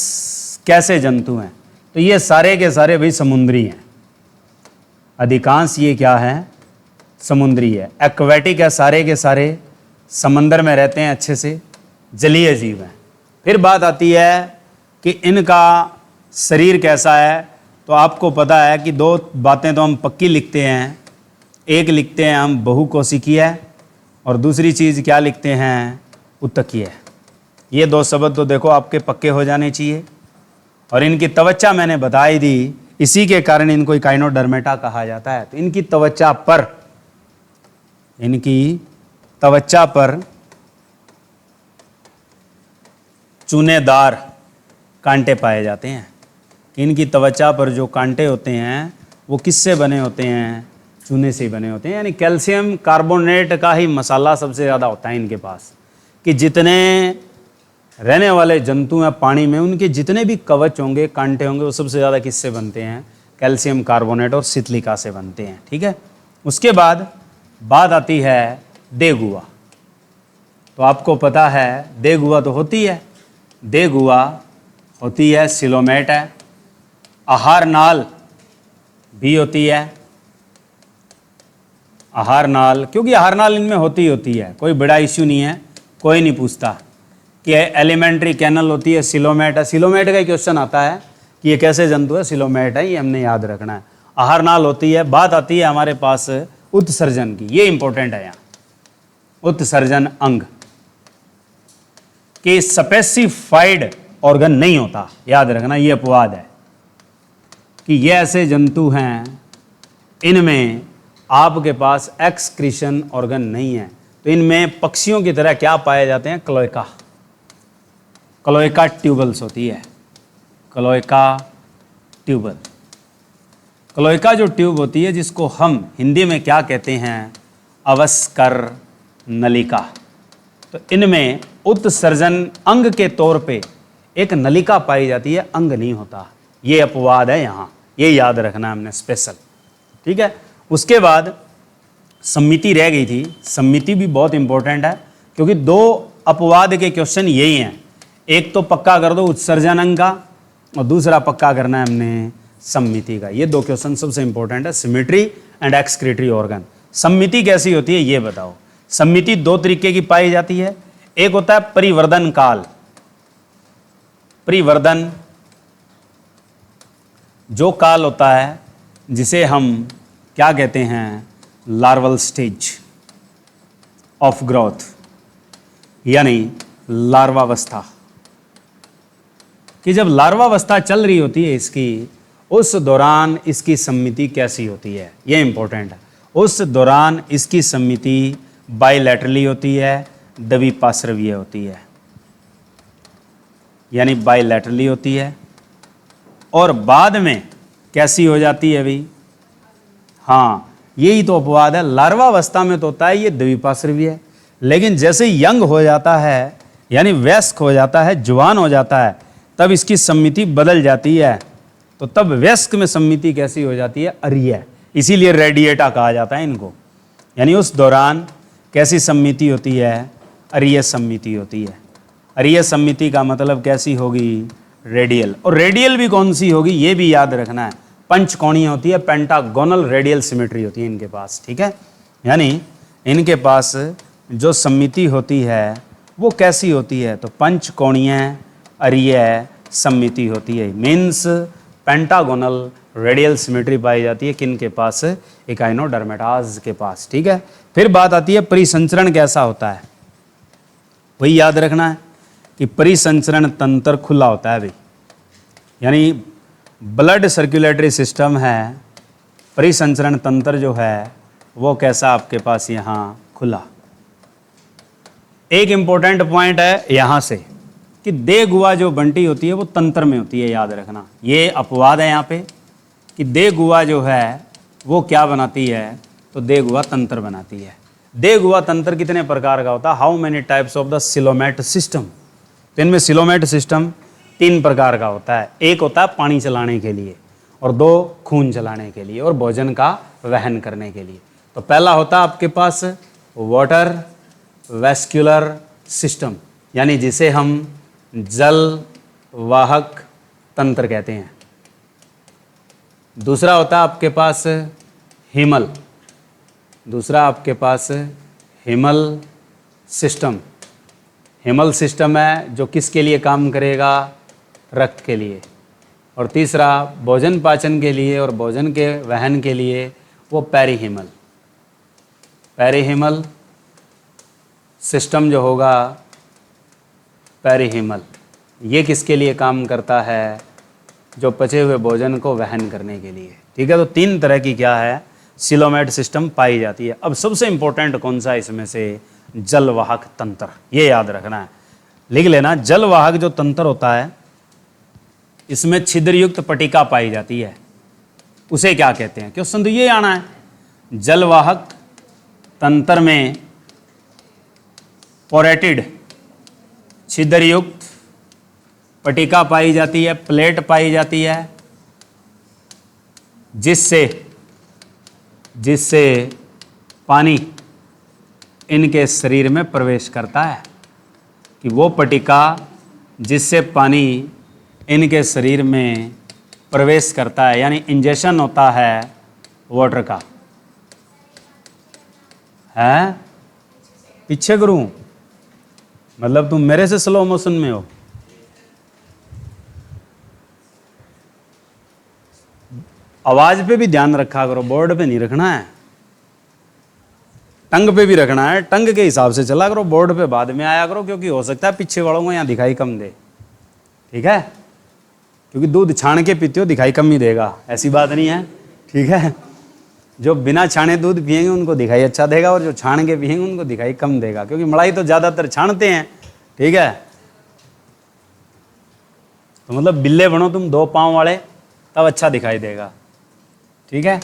कैसे जंतु हैं। तो ये सारे के सारे भाई समुद्री हैं। अधिकांश ये क्या है, समुद्री है। एक्वेटिक है, सारे के सारे समंदर में रहते हैं, अच्छे से जलीय जीव हैं। फिर बात आती है कि इनका शरीर कैसा है। तो आपको पता है कि दो बातें तो हम पक्की लिखते हैं। एक लिखते हैं हम बहुकोशिकीय, और दूसरी चीज़ क्या लिखते हैं, उत्तकीय। ये दो शब्द तो देखो आपके पक्के हो जाने चाहिए। और इनकी त्वचा मैंने बताई दी, इसी के कारण इनको इकाइनोडर्मेटा कहा जाता है। तो इनकी त्वचा पर चूनेदार कांटे पाए जाते हैं। इनकी त्वचा पर जो कांटे होते हैं वो किससे बने होते हैं, चूने से बने होते हैं। यानी कैल्शियम कार्बोनेट का ही मसाला सबसे ज़्यादा होता है इनके पास, कि जितने रहने वाले जंतु हैं पानी में, उनके जितने भी कवच होंगे, कांटे होंगे, वो सबसे ज़्यादा किससे बनते हैं, कैल्शियम कार्बोनेट और सितलिका से बनते हैं। ठीक है। उसके बाद बात आती है देगुआ। तो आपको पता है देगुआ तो होती है, देगुआ होती है, सिलोमेट है, आहार नाल भी होती है। आहार नाल, क्योंकि आहार नाल इनमें होती है, कोई बड़ा इश्यू नहीं है, कोई नहीं पूछता कि एलिमेंट्री कैनल होती है, सिलोमेट है। सिलोमेट का क्वेश्चन आता है कि ये कैसे जंतु है, सिलोमेट है, ये हमने याद रखना है। आहार नाल होती है। बात आती है हमारे पास उत्सर्जन की, ये इंपॉर्टेंट है यहाँ, उत्सर्जन अंग कि स्पेसिफाइड ऑर्गन नहीं होता, याद रखना, ये अपवाद है कि ये ऐसे जंतु हैं इनमें आपके पास एक्सक्रीशन ऑर्गन नहीं है। तो इनमें पक्षियों की तरह क्या पाए जाते हैं, क्लोएका, क्लोएका ट्यूबल्स होती है, क्लोएका ट्यूबल। क्लोएका जो ट्यूब होती है, जिसको हम हिंदी में क्या कहते हैं, अवस्कर नलिका। तो इनमें उत्सर्जन अंग के तौर पे एक नलिका पाई जाती है, अंग नहीं होता। ये अपवाद है यहाँ, ये याद रखना हमने स्पेशल। ठीक है। उसके बाद सम्मिति रह गई थी। सम्मिति भी बहुत इंपॉर्टेंट है, क्योंकि दो अपवाद के क्वेश्चन यही हैं, एक तो पक्का कर दो उत्सर्जन अंग का, और दूसरा पक्का करना है हमने सम्मिति का। ये दो क्वेश्चन सबसे इंपॉर्टेंट है, सिमेट्री एंड एक्सक्रीटरी ऑर्गन। सम्मिति कैसी होती है ये बताओ। सम्मिति दो तरीके की पाई जाती है, एक होता है परिवर्धन काल। परिवर्धन जो काल होता है जिसे हम क्या कहते हैं, लार्वल स्टेज ऑफ ग्रोथ, यानी लार्वावस्था, कि जब लार्वावस्था चल रही होती है इसकी, उस दौरान इसकी सम्मिति कैसी होती है, ये इंपॉर्टेंट है। उस दौरान इसकी सम्मिति बाइलैटरली होती है, द्विपार्श्वीय होती है, यानी बाइलैटरली होती है। और बाद में कैसी हो जाती है भाई, हाँ यही तो अपवाद है। लार्वावस्था में तो होता है ये द्विपार्श्वीय है, लेकिन जैसे यंग हो जाता है, यानी वयस्क हो जाता है, जवान हो जाता है, तब इसकी सम्मिति बदल जाती है। तो तब वयस्क में सम्मिति कैसी हो जाती है, अरीय। इसीलिए रेडिएटा कहा जाता है इनको। यानी उस दौरान कैसी सम्मिति होती है, अरीय सम्मिति होती है। अरीय सम्मिति का मतलब कैसी होगी, रेडियल। और रेडियल भी कौन सी होगी ये भी याद रखना है, पंचकोणीय होती है, पेंटागोनल रेडियल सिमेट्री होती है इनके पास। ठीक है। यानी इनके पास जो सम्मिति होती है वो कैसी होती है, तो पंचकोणीय अरीय सम्मिति होती है। मीन्स पेंटागोनल रेडियल सिमेट्री पाई जाती है किन के पास, इकाइनोडर्मेटाज के पास। ठीक है। फिर बात आती है परिसंचरण कैसा होता है, वही याद रखना है कि परिसंचरण तंत्र खुला होता है भाई, यानी ब्लड सर्कुलेटरी सिस्टम है, परिसंचरण तंत्र जो है वो कैसा आपके पास यहाँ खुला। एक इंपॉर्टेंट पॉइंट है यहाँ से कि देगुआ जो बंटी होती है वो तंत्र में होती है, याद रखना। ये अपवाद है यहाँ पे कि देगुआ जो है वो क्या बनाती है, तो देगुआ तंत्र बनाती है। देगुआ तंत्र कितने प्रकार का होता है, how many types of the coelomate system. तो इनमें सिलोमेट सिस्टम 3 प्रकार का होता है। एक होता है पानी चलाने के लिए, और 2 खून चलाने के लिए, और भोजन का वहन करने के लिए। तो पहला होता है आपके पास वाटर वेस्क्युलर सिस्टम, यानी जिसे हम जल वाहक तंत्र कहते हैं। दूसरा होता है आपके पास हिमल, दूसरा आपके पास हिमल सिस्टम। हिमल सिस्टम है जो किसके लिए काम करेगा, रक्त के लिए। और तीसरा भोजन पाचन के लिए और भोजन के वहन के लिए वो पेरीहिमल। पेरीहिमल सिस्टम जो होगा पेरिहीमल, ये किसके लिए काम करता है? जो पचे हुए भोजन को वहन करने के लिए। ठीक है, तो 3 तरह की क्या है, सिलोमेट सिस्टम पाई जाती है। अब सबसे इंपॉर्टेंट कौन सा है इसमें से? जलवाहक तंत्र, ये याद रखना है, लिख लेना। जलवाहक जो तंत्र होता है, इसमें छिद्रयुक्त पट्टिका पाई जाती है, उसे क्या कहते हैं? क्वेश्चन तो ये आना है। जलवाहक तंत्र में पोरेटेड छिद्रयुक्त पट्टिका पाई जाती है, प्लेट पाई जाती है, जिससे पानी इनके शरीर में प्रवेश करता है। कि वो पट्टिका जिससे पानी इनके शरीर में प्रवेश करता है, यानी इंजेक्शन होता है वाटर का। है पीछे करूं? मतलब तुम मेरे से स्लो मोशन में हो। आवाज पे भी ध्यान रखा करो, बोर्ड पे नहीं रखना है। टंग पे भी रखना है, टंग के हिसाब से चला करो, बोर्ड पे बाद में आया करो, क्योंकि हो सकता है पीछे वालों को यहाँ दिखाई कम दे। ठीक है, क्योंकि दूध छान के पीते हो, दिखाई कम ही देगा, ऐसी बात नहीं है। ठीक है, जो बिना छाने दूध पिएंगे उनको दिखाई अच्छा देगा, और जो छान के पिएंगे उनको दिखाई कम देगा, क्योंकि मलाई तो ज़्यादातर छानते हैं। ठीक है, तो मतलब बिल्ले बनो तुम 2 पाँव वाले, तब अच्छा दिखाई देगा। ठीक है,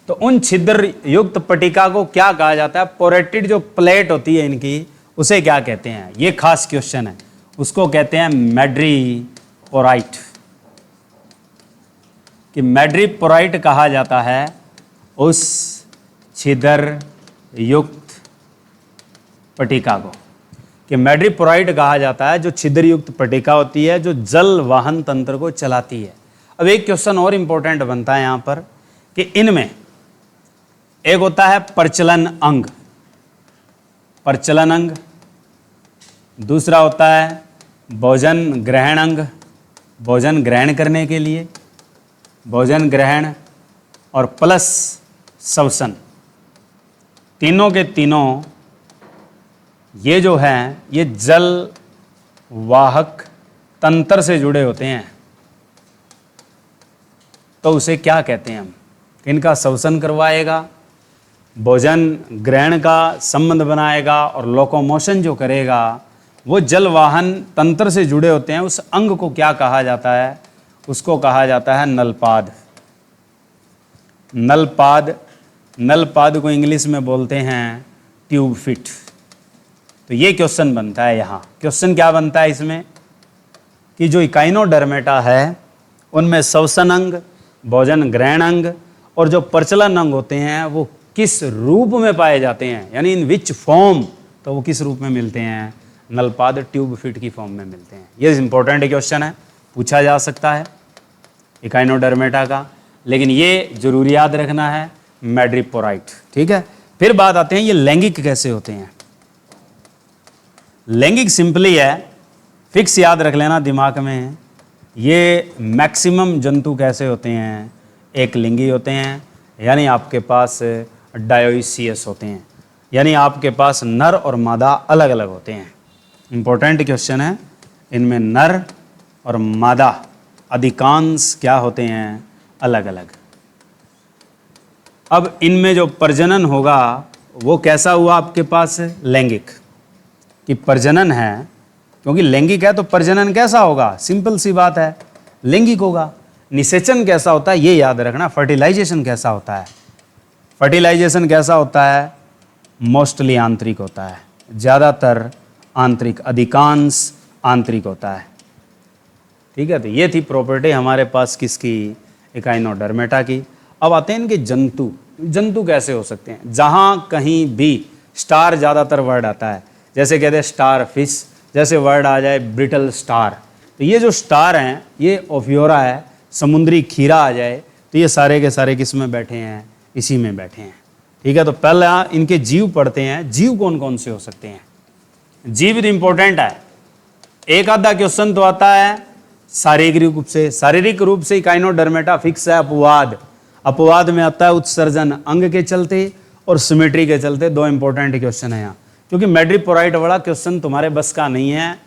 तो उन छिद्र युक्त पट्टिका को क्या कहा जाता है? पोरेटेड जो प्लेट होती है इनकी, उसे क्या कहते हैं? ये खास क्वेश्चन है। उसको कहते हैं मैड्रीपोराइट। कि मैड्रीपोराइट कहा जाता है उस छिद्र युक्त पट्टिका को। कि मैड्रीपोराइट कहा जाता है जो छिद्र युक्त पट्टिका होती है, जो जल वाहन तंत्र को चलाती है। अब एक क्वेश्चन और इंपॉर्टेंट बनता है यहाँ पर कि इनमें एक होता है प्रचलन अंग, प्रचलन अंग। दूसरा होता है भोजन ग्रहण अंग, भोजन ग्रहण करने के लिए, भोजन ग्रहण, और प्लस श्वसन। तीनों के तीनों ये जो हैं, ये जल वाहक तंत्र से जुड़े होते हैं। तो उसे क्या कहते हैं हम? इनका श्वसन करवाएगा, भोजन ग्रहण का संबंध बनाएगा, और लोकोमोशन जो करेगा वो जल वाहन तंत्र से जुड़े होते हैं। उस अंग को क्या कहा जाता है? उसको कहा जाता है नलपाद। नलपाद, नलपाद को इंग्लिश में बोलते हैं ट्यूब फिट। तो ये क्वेश्चन बनता है यहाँ। क्वेश्चन क्या बनता है इसमें? कि जो इकाइनोडर्मेटा है उनमें श्वसन अंग, भोजन ग्रहण अंग और जो प्रचलन अंग होते हैं वो किस रूप में पाए जाते हैं, यानी इन विच फॉर्म, तो वो किस रूप में मिलते हैं? नलपाद ट्यूब फिट की फॉर्म में मिलते हैं। ये इंपॉर्टेंट क्वेश्चन है, पूछा जा सकता है इकाइनोडर्मेटा का, लेकिन ये जरूर याद रखना है मैड्रीपोराइट। ठीक है, फिर बात आते हैं ये लैंगिक कैसे होते हैं। लैंगिक सिंपली है, फिक्स याद रख लेना दिमाग में। ये मैक्सिमम जंतु कैसे होते हैं? एक लिंगी होते हैं, यानी आपके पास डायोसियस होते हैं, यानी आपके पास नर और मादा अलग अलग होते हैं। इंपॉर्टेंट क्वेश्चन है, इनमें नर और मादा अधिकांश क्या होते हैं? अलग अलग। अब इनमें जो प्रजनन होगा वो कैसा हुआ आपके पास? लैंगिक। कि प्रजनन है, क्योंकि लैंगिक है तो प्रजनन कैसा होगा? सिंपल सी बात है, लैंगिक होगा। निषेचन कैसा होता है ये याद रखना। फर्टिलाइजेशन कैसा होता है? फर्टिलाइजेशन कैसा होता है? मोस्टली आंतरिक होता है, ज़्यादातर आंतरिक, अधिकांश आंतरिक होता है। ठीक है, तो ये थी प्रॉपर्टी हमारे पास किसकी? इकाइनोडर्मेटा की। अब आते हैं इनके जंतु। जंतु कैसे हो सकते हैं? जहाँ कहीं भी स्टार ज़्यादातर वर्ड आता है, जैसे कहते हैं स्टार फिश, जैसे वर्ड आ जाए ब्रिटल स्टार, तो ये जो स्टार हैं ये ओफियोरा है। समुद्री खीरा आ जाए तो ये सारे के सारे किस में बैठे हैं? इसी में बैठे हैं। ठीक है, तो पहले इनके जीव पढ़ते हैं। जीव कौन कौन से हो सकते हैं? जीव भी इंपॉर्टेंट है। एक आधा क्वेश्चन तो आता है शारीरिक रूप से। शारीरिक रूप से इकाइनोडर्मेटा फिक्स है। अपवाद, अपवाद में आता है उत्सर्जन अंग के चलते और सिमेट्री के चलते। 2 इंपॉर्टेंट क्वेश्चन है यहाँ क्योंकि मैड्रिपोराइट वाला क्वेश्चन तुम्हारे बस का नहीं है।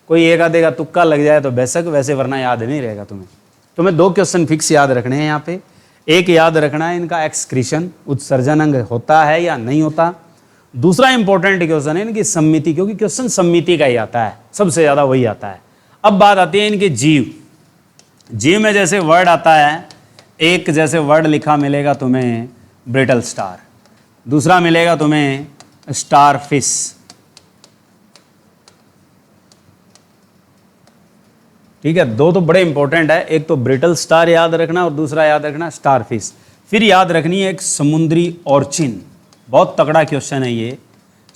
कोई एक आधे का तुक्का लग जाए तो बेशक, वैसे वरना याद नहीं रहेगा तुम्हें 2 क्वेश्चन फिक्स याद रखने हैं यहाँ पे। एक याद रखना है इनका एक्सक्रीशन, उत्सर्जन अंग होता है या नहीं होता। दूसरा इंपॉर्टेंट क्वेश्चन है इनकी सम्मिति, क्योंकि क्वेश्चन सम्मिति का ही आता है, सबसे ज़्यादा वही आता है। अब बात आती है इनके जीव। जीव में जैसे वर्ड आता है, एक जैसे वर्ड लिखा मिलेगा तुम्हें ब्रिटल स्टार, दूसरा मिलेगा तुम्हें स्टार फिश। ठीक है, 2 तो बड़े इंपॉर्टेंट है, एक तो ब्रिटल स्टार याद रखना और दूसरा याद रखना स्टार फिश। फिर याद रखनी है एक समुद्री ऑर्चिन, बहुत तगड़ा क्वेश्चन है ये।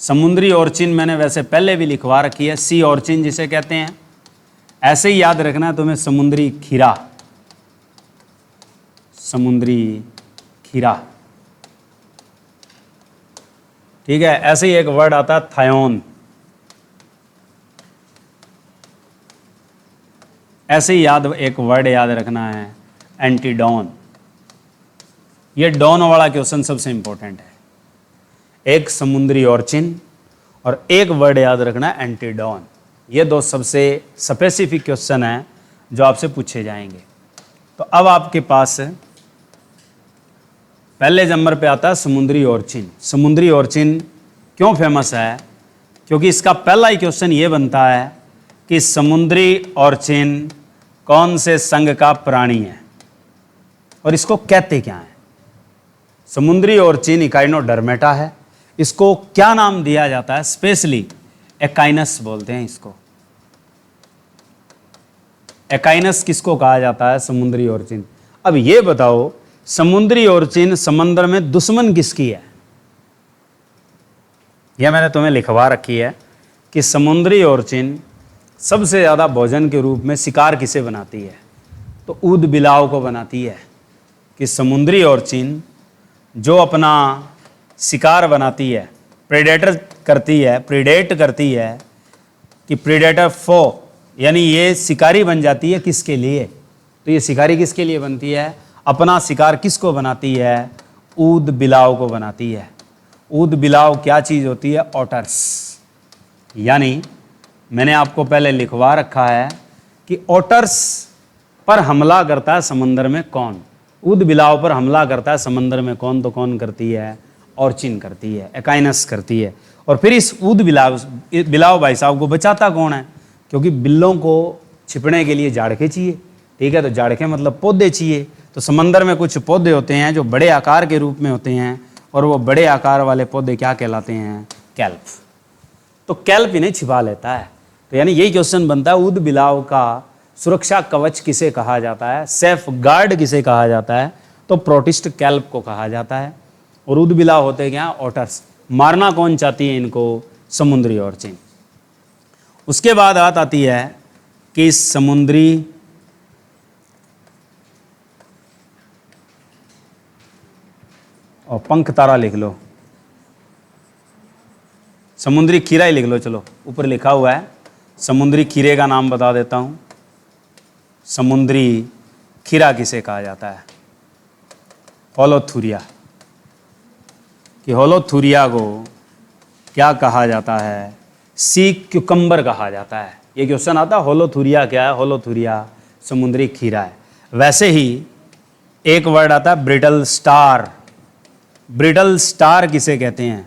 समुद्री ऑर्चिन मैंने वैसे पहले भी लिखवा रखी है, सी ऑर्चिन जिसे कहते हैं। ऐसे ही याद रखना है तुम्हें समुद्री खीरा, समुद्री खीरा। ठीक है, ऐसे ही एक वर्ड आता है थायोन, ऐसे ही एक वर्ड याद रखना है एंटीडॉन। ये डॉन वाला क्वेश्चन सबसे इंपॉर्टेंट है। एक समुद्री ऑर्चिन और एक वर्ड याद रखना है एंटीडॉन। ये 2 सबसे स्पेसिफिक क्वेश्चन हैं जो आपसे पूछे जाएंगे। तो अब आपके पास पहले नंबर पे आता है समुद्री ऑर्चिन। समुद्री ऑर्चिन क्यों फेमस है? क्योंकि इसका पहला ही क्वेश्चन ये बनता है कि समुद्री ऑर्चिन कौन से संघ का प्राणी है और इसको कहते क्या है। समुद्री ऑर्चिन इकाइनोडर्मेटा है। इसको क्या नाम दिया जाता है? स्पेशली एकाइनस बोलते हैं इसको। एकाइनस किसको कहा जाता है? समुद्री ऑर्चिन। अब ये बताओ, समुद्री ऑर्चिन समंदर में दुश्मन किसकी है? यह मैंने तुम्हें लिखवा रखी है कि समुद्री ऑर्चिन सबसे ज़्यादा भोजन के रूप में शिकार किसे बनाती है? तो ऊद बिलाव को बनाती है। कि समुद्री ऑर्चिन जो अपना शिकार बनाती है, प्रेडेटर करती है, प्रीडेट करती है, कि प्रीडेटर फो, यानी ये शिकारी बन जाती है किसके लिए? तो ये शिकारी किसके लिए बनती है? अपना शिकार किसको बनाती है? ऊद बिलाव को बनाती है। ऊद बिलाव क्या चीज़ होती है? ऑटर्स। यानी मैंने आपको पहले लिखवा रखा है कि ऑटर्स पर हमला करता है समंदर में कौन? ऊद बिलाव पर हमला करता है समंदर में कौन? तो कौन करती है? ऑर्चिन करती है, एकाइनस करती है। और फिर इस ऊद बिलाव भाई साहब को बचाता कौन है? क्योंकि बिल्लों को छिपने के लिए जाड़के चाहिए। ठीक है, तो जाड़के मतलब पौधे चाहिए। तो समंदर में कुछ पौधे होते हैं जो बड़े आकार के रूप में होते हैं, और वो बड़े आकार वाले पौधे क्या कहलाते हैं? कैल्प। तो कैल्प इन्हें छिपा लेता है। तो यानी यही क्वेश्चन बनता है, ऊद बिलाव का सुरक्षा कवच किसे कहा जाता है? सेफ गार्ड किसे कहा जाता है? तो प्रोटिस्ट कैल्प को कहा जाता है। और ऊद बिलाव होते क्या? ऑटर्स। मारना कौन चाहती है इनको? समुद्री ऑर्चिन। उसके बाद बात आती है कि समुद्री और पंख तारा लिख लो, समुद्री खीरा ही लिख लो। चलो, ऊपर लिखा हुआ है, समुद्री खीरे का नाम बता देता हूँ। समुद्री खीरा किसे कहा जाता है? होलोथुरिया। कि होलोथुरिया को क्या कहा जाता है? सी क्यूकम्बर कहा जाता है। ये क्वेश्चन आता है, होलोथुरिया क्या है? होलोथुरिया समुद्री खीरा है। वैसे ही एक वर्ड आता है ब्रिटल स्टार। ब्रिटल स्टार किसे कहते हैं?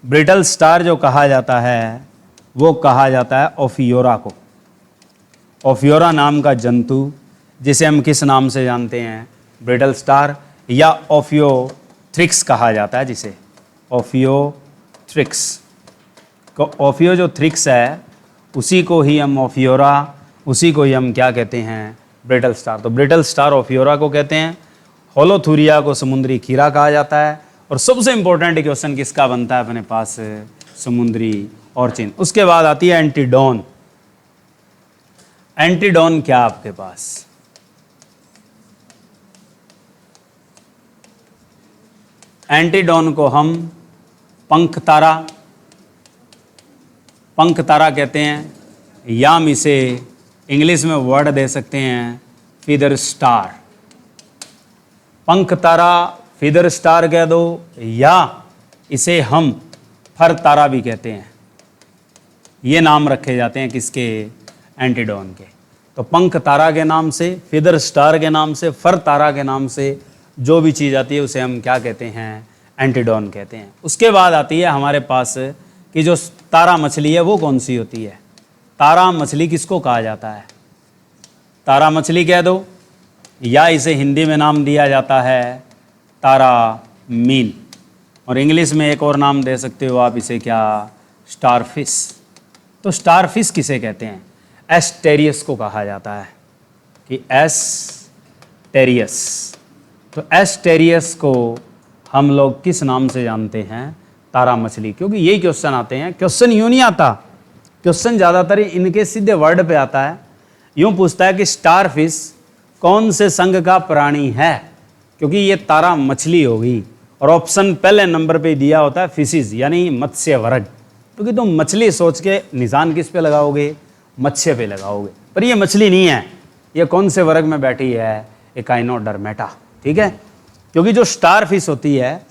ब्रिटल स्टार जो कहा जाता है वो कहा जाता है ओफियोरा को। ओफियोरा नाम का जंतु, जिसे हम किस नाम से जानते हैं? ब्रिटल स्टार, या ओफियोथ्रिक्स कहा जाता है जिसे। ओफियोथ्रिक्स को, ओफियो जो थ्रिक्स है उसी को ही हम ओफियोरा, उसी को ही हम क्या कहते हैं? Brittle star. तो ब्रिटल स्टार ओफियोरा को कहते हैं। होलोथुरिया को समुद्री खीरा कहा जाता है। और सबसे इंपॉर्टेंट क्वेश्चन किसका बनता है अपने पास? समुद्री ऑर्चिन। उसके बाद आती है एंटीडॉन। एंटीडॉन क्या आपके पास? एंटीडॉन को हम पंख तारा कहते हैं, या हम इसे इंग्लिश में वर्ड दे सकते हैं फीदर स्टार। पंख तारा, फीदर स्टार कह दो, या इसे हम फर तारा भी कहते हैं। ये नाम रखे जाते हैं किसके? एंटीडोन के। तो पंख तारा के नाम से, फिदर स्टार के नाम से, फर तारा के नाम से जो भी चीज़ आती है उसे हम क्या कहते हैं? एंटीडोन कहते हैं। उसके बाद आती है हमारे पास कि जो तारा मछली है वो कौन सी होती है? तारा मछली किसको कहा जाता है? तारा मछली कह दो, या इसे हिंदी में नाम दिया जाता है तारा मीन, और इंग्लिश में एक और नाम दे सकते हो आप इसे, क्या? स्टारफिश। तो स्टारफिश किसे कहते हैं? एस्टेरियस को कहा जाता है कि एस्टेरियस। तो एस्टेरियस को हम लोग किस नाम से जानते हैं? तारा मछली। क्योंकि यही क्वेश्चन आते हैं, क्वेश्चन यूँ नहीं आता, क्वेश्चन ज़्यादातर इनके सीधे वर्ड पे आता है। यूँ पूछता है कि स्टारफिश कौन से संघ का प्राणी है, क्योंकि ये तारा मछली होगी, और ऑप्शन पहले नंबर पे दिया होता है फिशिज यानी मत्स्य वर्ग। क्योंकि तुम मछली सोच के निशान किस पे लगाओगे? मत्स्य पे लगाओगे, पर ये मछली नहीं है। ये कौन से वर्ग में बैठी है? एकाइनोडर्मेटा। ठीक है, क्योंकि जो स्टार फिश होती है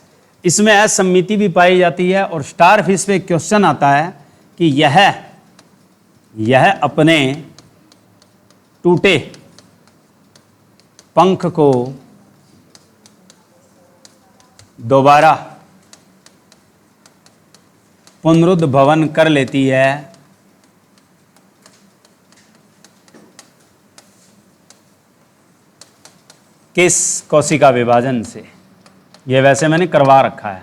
इसमें असमिति भी पाई जाती है, और स्टार फिश पे क्वेश्चन आता है कि यह अपने टूटे पंख को दोबारा पुनरुद्भवन कर लेती है किस कोशिका विभाजन से? ये वैसे मैंने करवा रखा है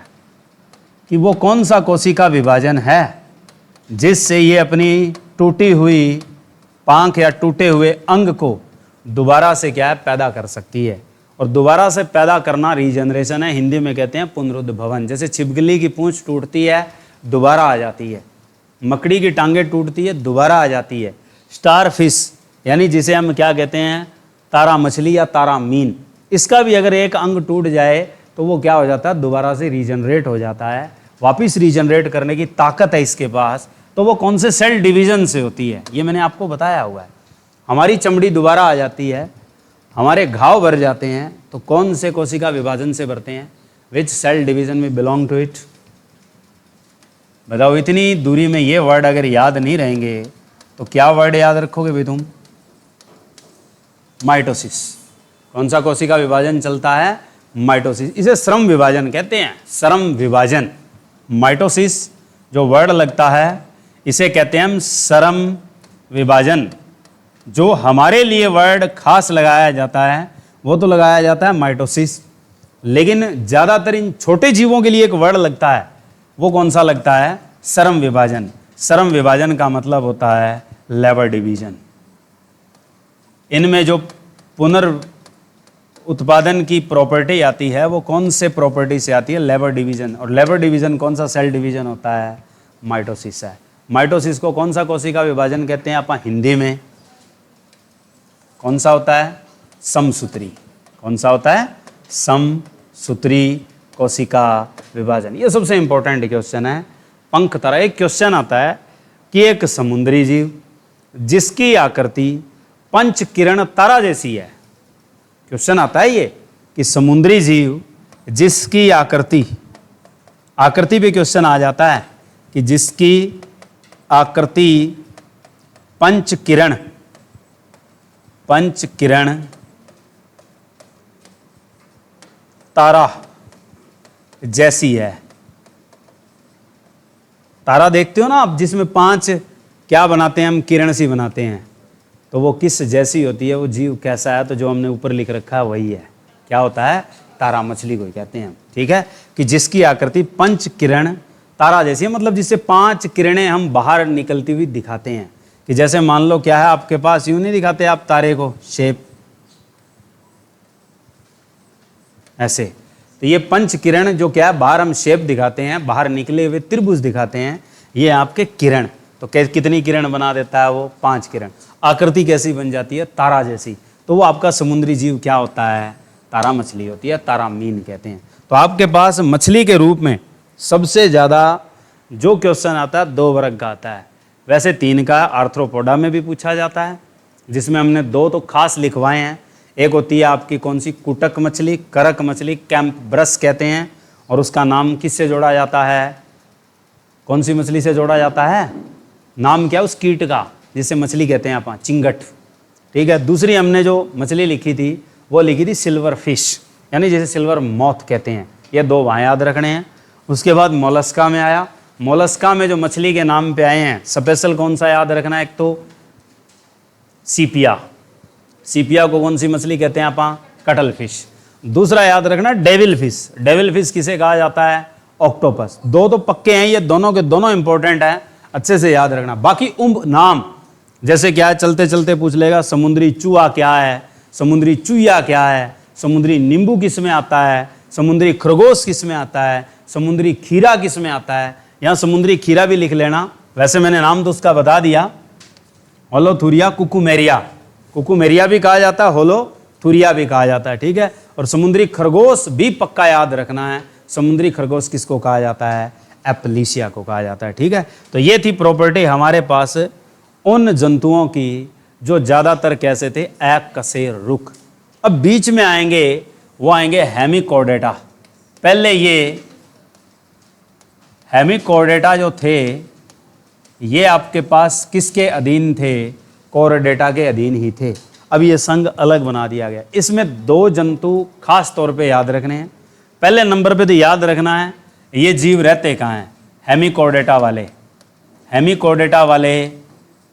कि वो कौन सा कोशिका विभाजन है जिससे ये अपनी टूटी हुई पांख या टूटे हुए अंग को दोबारा से क्या है? पैदा कर सकती है। और दोबारा से पैदा करना रीजनरेशन है, हिंदी में कहते हैं पुनरुद्भवन। जैसे छिपकली की पूंछ टूटती है, दोबारा आ जाती है, मकड़ी की टांगें टूटती है, दोबारा आ जाती है। स्टारफिश यानी जिसे हम क्या कहते हैं? तारा मछली या तारा मीन, इसका भी अगर एक अंग टूट जाए तो वो क्या हो जाता है? दोबारा से रीजनरेट हो जाता है। वापस रीजनरेट करने की ताकत है इसके पास। तो वो कौन से सेल डिवीजन से होती है? ये मैंने आपको बताया हुआ है। हमारी चमड़ी दोबारा आ जाती है, हमारे घाव भर जाते हैं, तो कौन से कोशिका विभाजन से भरते हैं? विच सेल डिवीजन में बिलोंग टू इट? बताओ, इतनी दूरी में ये वर्ड अगर याद नहीं रहेंगे तो क्या वर्ड याद रखोगे भाई तुम? माइटोसिस। कौन सा कोशिका विभाजन चलता है? माइटोसिस। इसे श्रम विभाजन कहते हैं, श्रम विभाजन। माइटोसिस जो वर्ड लगता है इसे कहते हैं हम श्रम विभाजन। जो हमारे लिए वर्ड खास लगाया जाता है वो तो लगाया जाता है माइटोसिस, लेकिन ज़्यादातर इन छोटे जीवों के लिए एक वर्ड लगता है, वो कौन सा लगता है? श्रम विभाजन। श्रम विभाजन का मतलब होता है लेबर डिवीजन। इनमें जो पुनर्उत्पादन की प्रॉपर्टी आती है वो कौन से प्रॉपर्टी से आती है? Labour division. और लेबर डिवीजन कौन सा सेल डिवीजन होता है? माइटोसिस है। माइटोसिस को कौन सा कोशिका विभाजन कहते हैं आप हिंदी में? कौन सा होता है? समसूत्री। कौन सा होता है? समसूत्री कोशिका विभाजन। ये सबसे इंपॉर्टेंट क्वेश्चन है। पंख तारा। एक क्वेश्चन आता है कि एक समुद्री जीव जिसकी आकृति पंच किरण तारा जैसी है। क्वेश्चन आता है ये कि समुद्री जीव जिसकी आकृति पे क्वेश्चन आ जाता है कि जिसकी आकृति पंच किरण तारा जैसी है। तारा देखते हो ना आप, जिसमें 5 क्या बनाते हैं हम? किरण सी बनाते हैं। तो वो किस जैसी होती है? वो जीव कैसा है? तो जो हमने ऊपर लिख रखा है वही है। क्या होता है? तारा मछली को कहते हैं। ठीक है, कि जिसकी आकृति पंच किरण तारा जैसी है, मतलब जिससे 5 किरणें हम बाहर निकलती हुई दिखाते हैं। कि जैसे मान लो क्या है आपके पास, यूं नहीं दिखाते आप तारे को शेप ऐसे। तो ये पंच किरण जो क्या है, बाहर हम शेप दिखाते हैं, बाहर निकले हुए त्रिभुज दिखाते हैं, ये आपके किरण। तो कितनी किरण बना देता है वो? 5 किरण। आकृति कैसी बन जाती है? तारा जैसी। तो वो आपका समुद्री जीव क्या होता है? तारा मछली होती है, तारा मीन कहते हैं। तो आपके पास मछली के रूप में सबसे ज़्यादा जो क्वेश्चन आता है 2 वर्ग का आता है। वैसे 3 का आर्थ्रोपोडा में भी पूछा जाता है, जिसमें हमने 2 तो खास लिखवाए हैं। एक होती है आपकी कौन सी? कुटक मछली, करक मछली, कैंप ब्रश कहते हैं। और उसका नाम किससे जोड़ा जाता है? कौन सी मछली से जोड़ा जाता है? नाम क्या उस कीट का, जिसे मछली कहते हैं अपन, चिंगट। ठीक है, दूसरी हमने जो मछली लिखी थी वो लिखी थी सिल्वर फिश, यानी जैसे सिल्वर मॉथ कहते हैं। ये दो वहाँ याद रखने हैं। उसके बाद मोलस्का में आया। मोलस्का में जो मछली के नाम पे आए हैं स्पेशल कौन सा याद रखना है, एक तो सीपिया। सीपिया को कौन सी मछली कहते हैं अपन, कटल फिश। दूसरा याद रखना डेविल फिश। डेविल फिश किसे कहा जाता है, ऑक्टोपस। दो तो पक्के हैं, ये दोनों के दोनों इंपॉर्टेंट हैं, अच्छे से याद रखना। बाकी नाम जैसे क्या है, चलते चलते पूछ लेगा, समुद्री चूहा क्या है, समुद्री चूया क्या है, समुद्री नींबू किस में आता है, समुद्री खरगोश किस में आता है, समुद्री खीरा किस में आता है। यहाँ समुद्री खीरा भी लिख लेना, वैसे मैंने नाम तो उसका बता दिया, होलोथुरिया कुकुमेरिया। कुकुमेरिया भी कहा जाता है, होलोथुरिया भी कहा जाता है। ठीक है, और समुद्री खरगोश भी पक्का याद रखना है। समुद्री खरगोश किसको कहा जाता है, एप्लीशिया को कहा जाता है। ठीक है, तो ये थी प्रॉपर्टी हमारे पास उन जंतुओं की जो ज़्यादातर कैसे थे, एककशेरुक। अब बीच में आएंगे, वो आएंगे हेमिकॉर्डेटा। पहले ये हेमिकॉर्डेटा जो थे ये आपके पास किसके अधीन थे, कॉर्डेटा के अधीन ही थे। अब ये संघ अलग बना दिया गया। इसमें दो जंतु खास तौर पे याद रखने हैं। पहले नंबर पे तो याद रखना है ये जीव रहते कहाँ हैं, हेमिकॉर्डेटा वाले। हेमिकॉर्डेटा वाले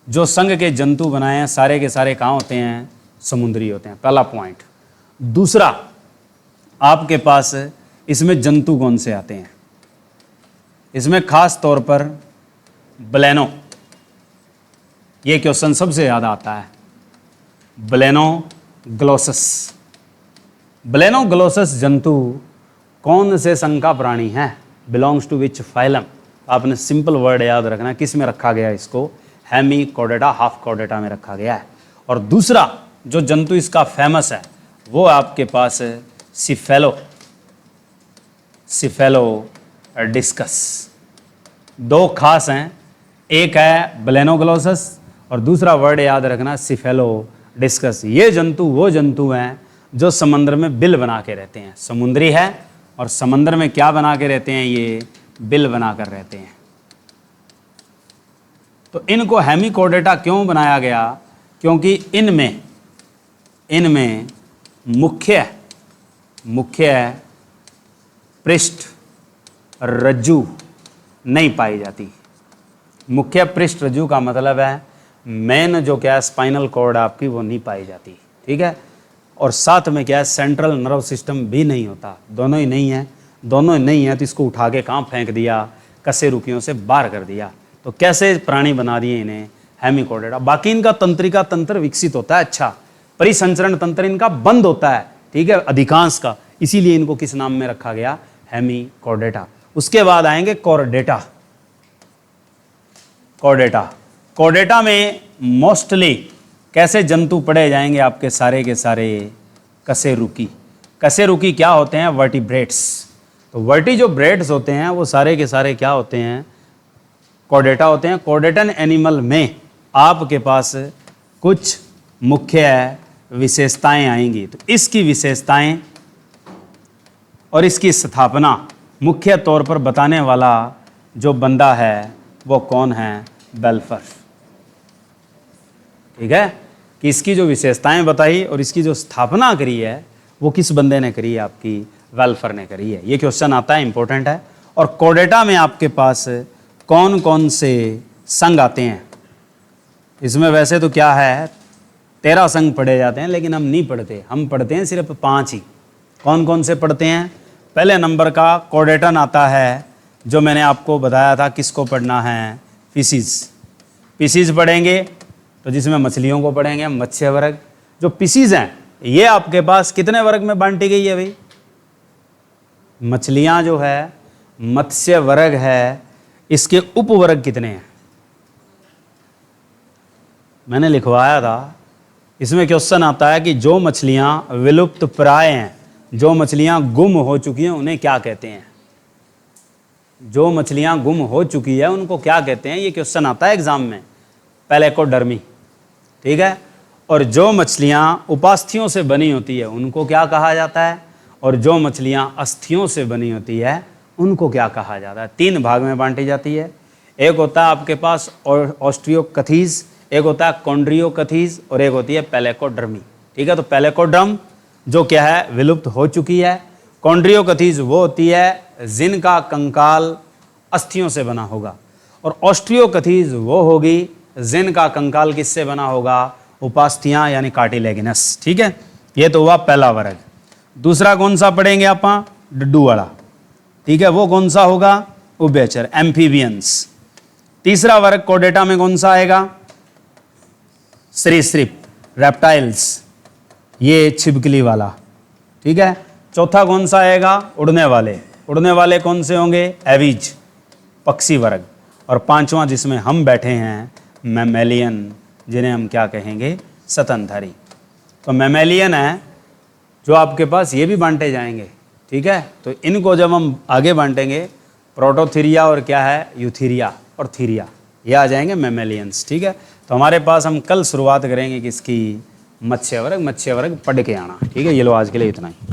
जो संघ के जंतु बनाए हैं सारे के सारे कहाँ होते हैं, समुद्री होते हैं, पहला पॉइंट। दूसरा आपके पास इसमें जंतु कौन से आते हैं, इसमें खास तौर पर ब्लेनो, ये क्वेश्चन सबसे ज़्यादा आता है। ब्लेनोग्लोसस। ब्लेनोग्लोसस जंतु कौन से संघ का प्राणी है, बिलोंग्स टू विच फाइलम। आपने सिंपल वर्ड याद रखना है, किस में रखा गया है इसको, हेमिकॉर्डेटा, हाफ कॉर्डेटा में रखा गया है। और दूसरा जो जंतु इसका फेमस है वो आपके पास है सिफेलोडिस्कस। दो खास हैं, एक है ब्लेनोग्लोसस और दूसरा वर्ड याद रखना सिफेलोडिस्कस। ये जंतु वो जंतु हैं जो समुद्र में बिल बना के रहते हैं, समुद्री है और समंदर में क्या बना के रहते हैं, ये बिल बना कर रहते हैं। तो इनको हेमिकॉर्डेटा क्यों बनाया गया, क्योंकि इनमें मुख्य पृष्ठ रज्जु नहीं पाई जाती। मुख्य पृष्ठ रज्जु का मतलब है मेन जो क्या है स्पाइनल कॉर्ड आपकी वो नहीं पाई जाती। ठीक है, और साथ में क्या है सेंट्रल नर्व सिस्टम भी नहीं होता, दोनों ही नहीं है। दोनों ही नहीं है तो इसको उठा के कहाँ फेंक दिया, कशेरुकियों से बाहर कर दिया। तो कैसे प्राणी बना दिए इन्हें, हेमिकॉर्डेटा। बाकी इनका तंत्रिका तंत्र विकसित होता है, अच्छा, परिसंचरण तंत्र इनका बंद होता है, ठीक है, अधिकांश का, इसीलिए इनको किस नाम में रखा गया, हेमिकॉर्डेटा। उसके बाद आएंगे कॉर्डेटा। कॉर्डेटा में मोस्टली कैसे जंतु पढ़े जाएंगे आपके सारे के सारे, कशेरुकी। कशेरुकी क्या होते हैं, वर्टिब्रेट्स। तो वर्टिब्रेट्स होते हैं वो सारे के सारे क्या होते हैं, कॉर्डेटा होते हैं। कॉर्डेटन एनिमल में आपके पास कुछ मुख्य विशेषताएं आएंगी। तो इसकी विशेषताएं और इसकी स्थापना मुख्य तौर पर बताने वाला जो बंदा है वो कौन है, बेल्फर। ठीक है, कि इसकी जो विशेषताएं बताई और इसकी जो स्थापना करी है वो किस बंदे ने करी है, आपकी वेल्फर ने करी है। ये क्वेश्चन आता है, इंपॉर्टेंट है। और कॉर्डेटा में आपके पास कौन कौन से संघ आते हैं, इसमें वैसे तो क्या है 13 संघ पढ़े जाते हैं, लेकिन हम नहीं पढ़ते, हम पढ़ते हैं सिर्फ 5 ही। कौन कौन से पढ़ते हैं, पहले नंबर का कॉर्डेटन आता है, जो मैंने आपको बताया था किसको पढ़ना है, फिशीज पढ़ेंगे, तो जिसमें मछलियों को पढ़ेंगे, मत्स्य वर्ग। जो फिशीज हैं ये आपके पास कितने वर्ग में बांटी गई है भाई, मछलियां जो है मत्स्य वर्ग है, इसके उपवर्ग कितने हैं, मैंने लिखवाया था। इसमें क्वेश्चन आता है कि जो मछलियां विलुप्त प्राय हैं, जो मछलियां गुम हो चुकी हैं, उन्हें क्या कहते हैं। जो मछलियां गुम हो चुकी है उनको क्या कहते हैं, ये क्वेश्चन आता है एग्जाम में, पैलेकोडर्मी। ठीक है, और जो मछलियां उपास्थियों से बनी होती है उनको क्या कहा जाता है, और जो मछलियां अस्थियों से बनी होती है उनको क्या कहा जाता है। 3 भाग में बांटी जाती है। एक होता है आपके पास ऑस्ट्रियोकथीज, एक होता है कॉन्ड्रियोकथीज और एक होती है पैलेकोड्रमी। ठीक है, तो पैलेकोड्रम जो क्या है विलुप्त हो चुकी है। कॉन्ड्रियोकथीज वो होती है जिनका कंकाल अस्थियों से बना होगा, और ऑस्ट्रियोकथीज वो होगी जिनका कंकाल किससे बना होगा, उपास्थियां यानी कार्टिलेगिनस। ठीक है, ये तो हुआ पहला वर्ग। दूसरा कौन सा पढ़ेंगे आप, डड्डू वाला। ठीक है, वो कौन सा होगा, उभयचर, एम्फीबियंस। तीसरा वर्ग कोडेटा में कौन सा आएगा, सरीसृप, रेप्टाइल्स, ये छिपकली वाला। ठीक है, चौथा कौन सा आएगा, उड़ने वाले। उड़ने वाले कौन से होंगे, एविज, पक्षी वर्ग। और पांचवां जिसमें हम बैठे हैं मैमेलियन, जिन्हें हम क्या कहेंगे, स्तनधारी। तो मैमेलियन है जो आपके पास ये भी बांटे जाएंगे। ठीक है, तो इनको जब हम आगे बांटेंगे, प्रोटोथीरिया और क्या है, यूथीरिया और थीरिया, ये आ जाएंगे मैमेलियंस। ठीक है, तो हमारे पास हम कल शुरुआत करेंगे किसकी, मत्स्य वर्ग। मत्स्य वर्ग पढ़ के आना। ठीक है, ये लो आज के लिए इतना ही।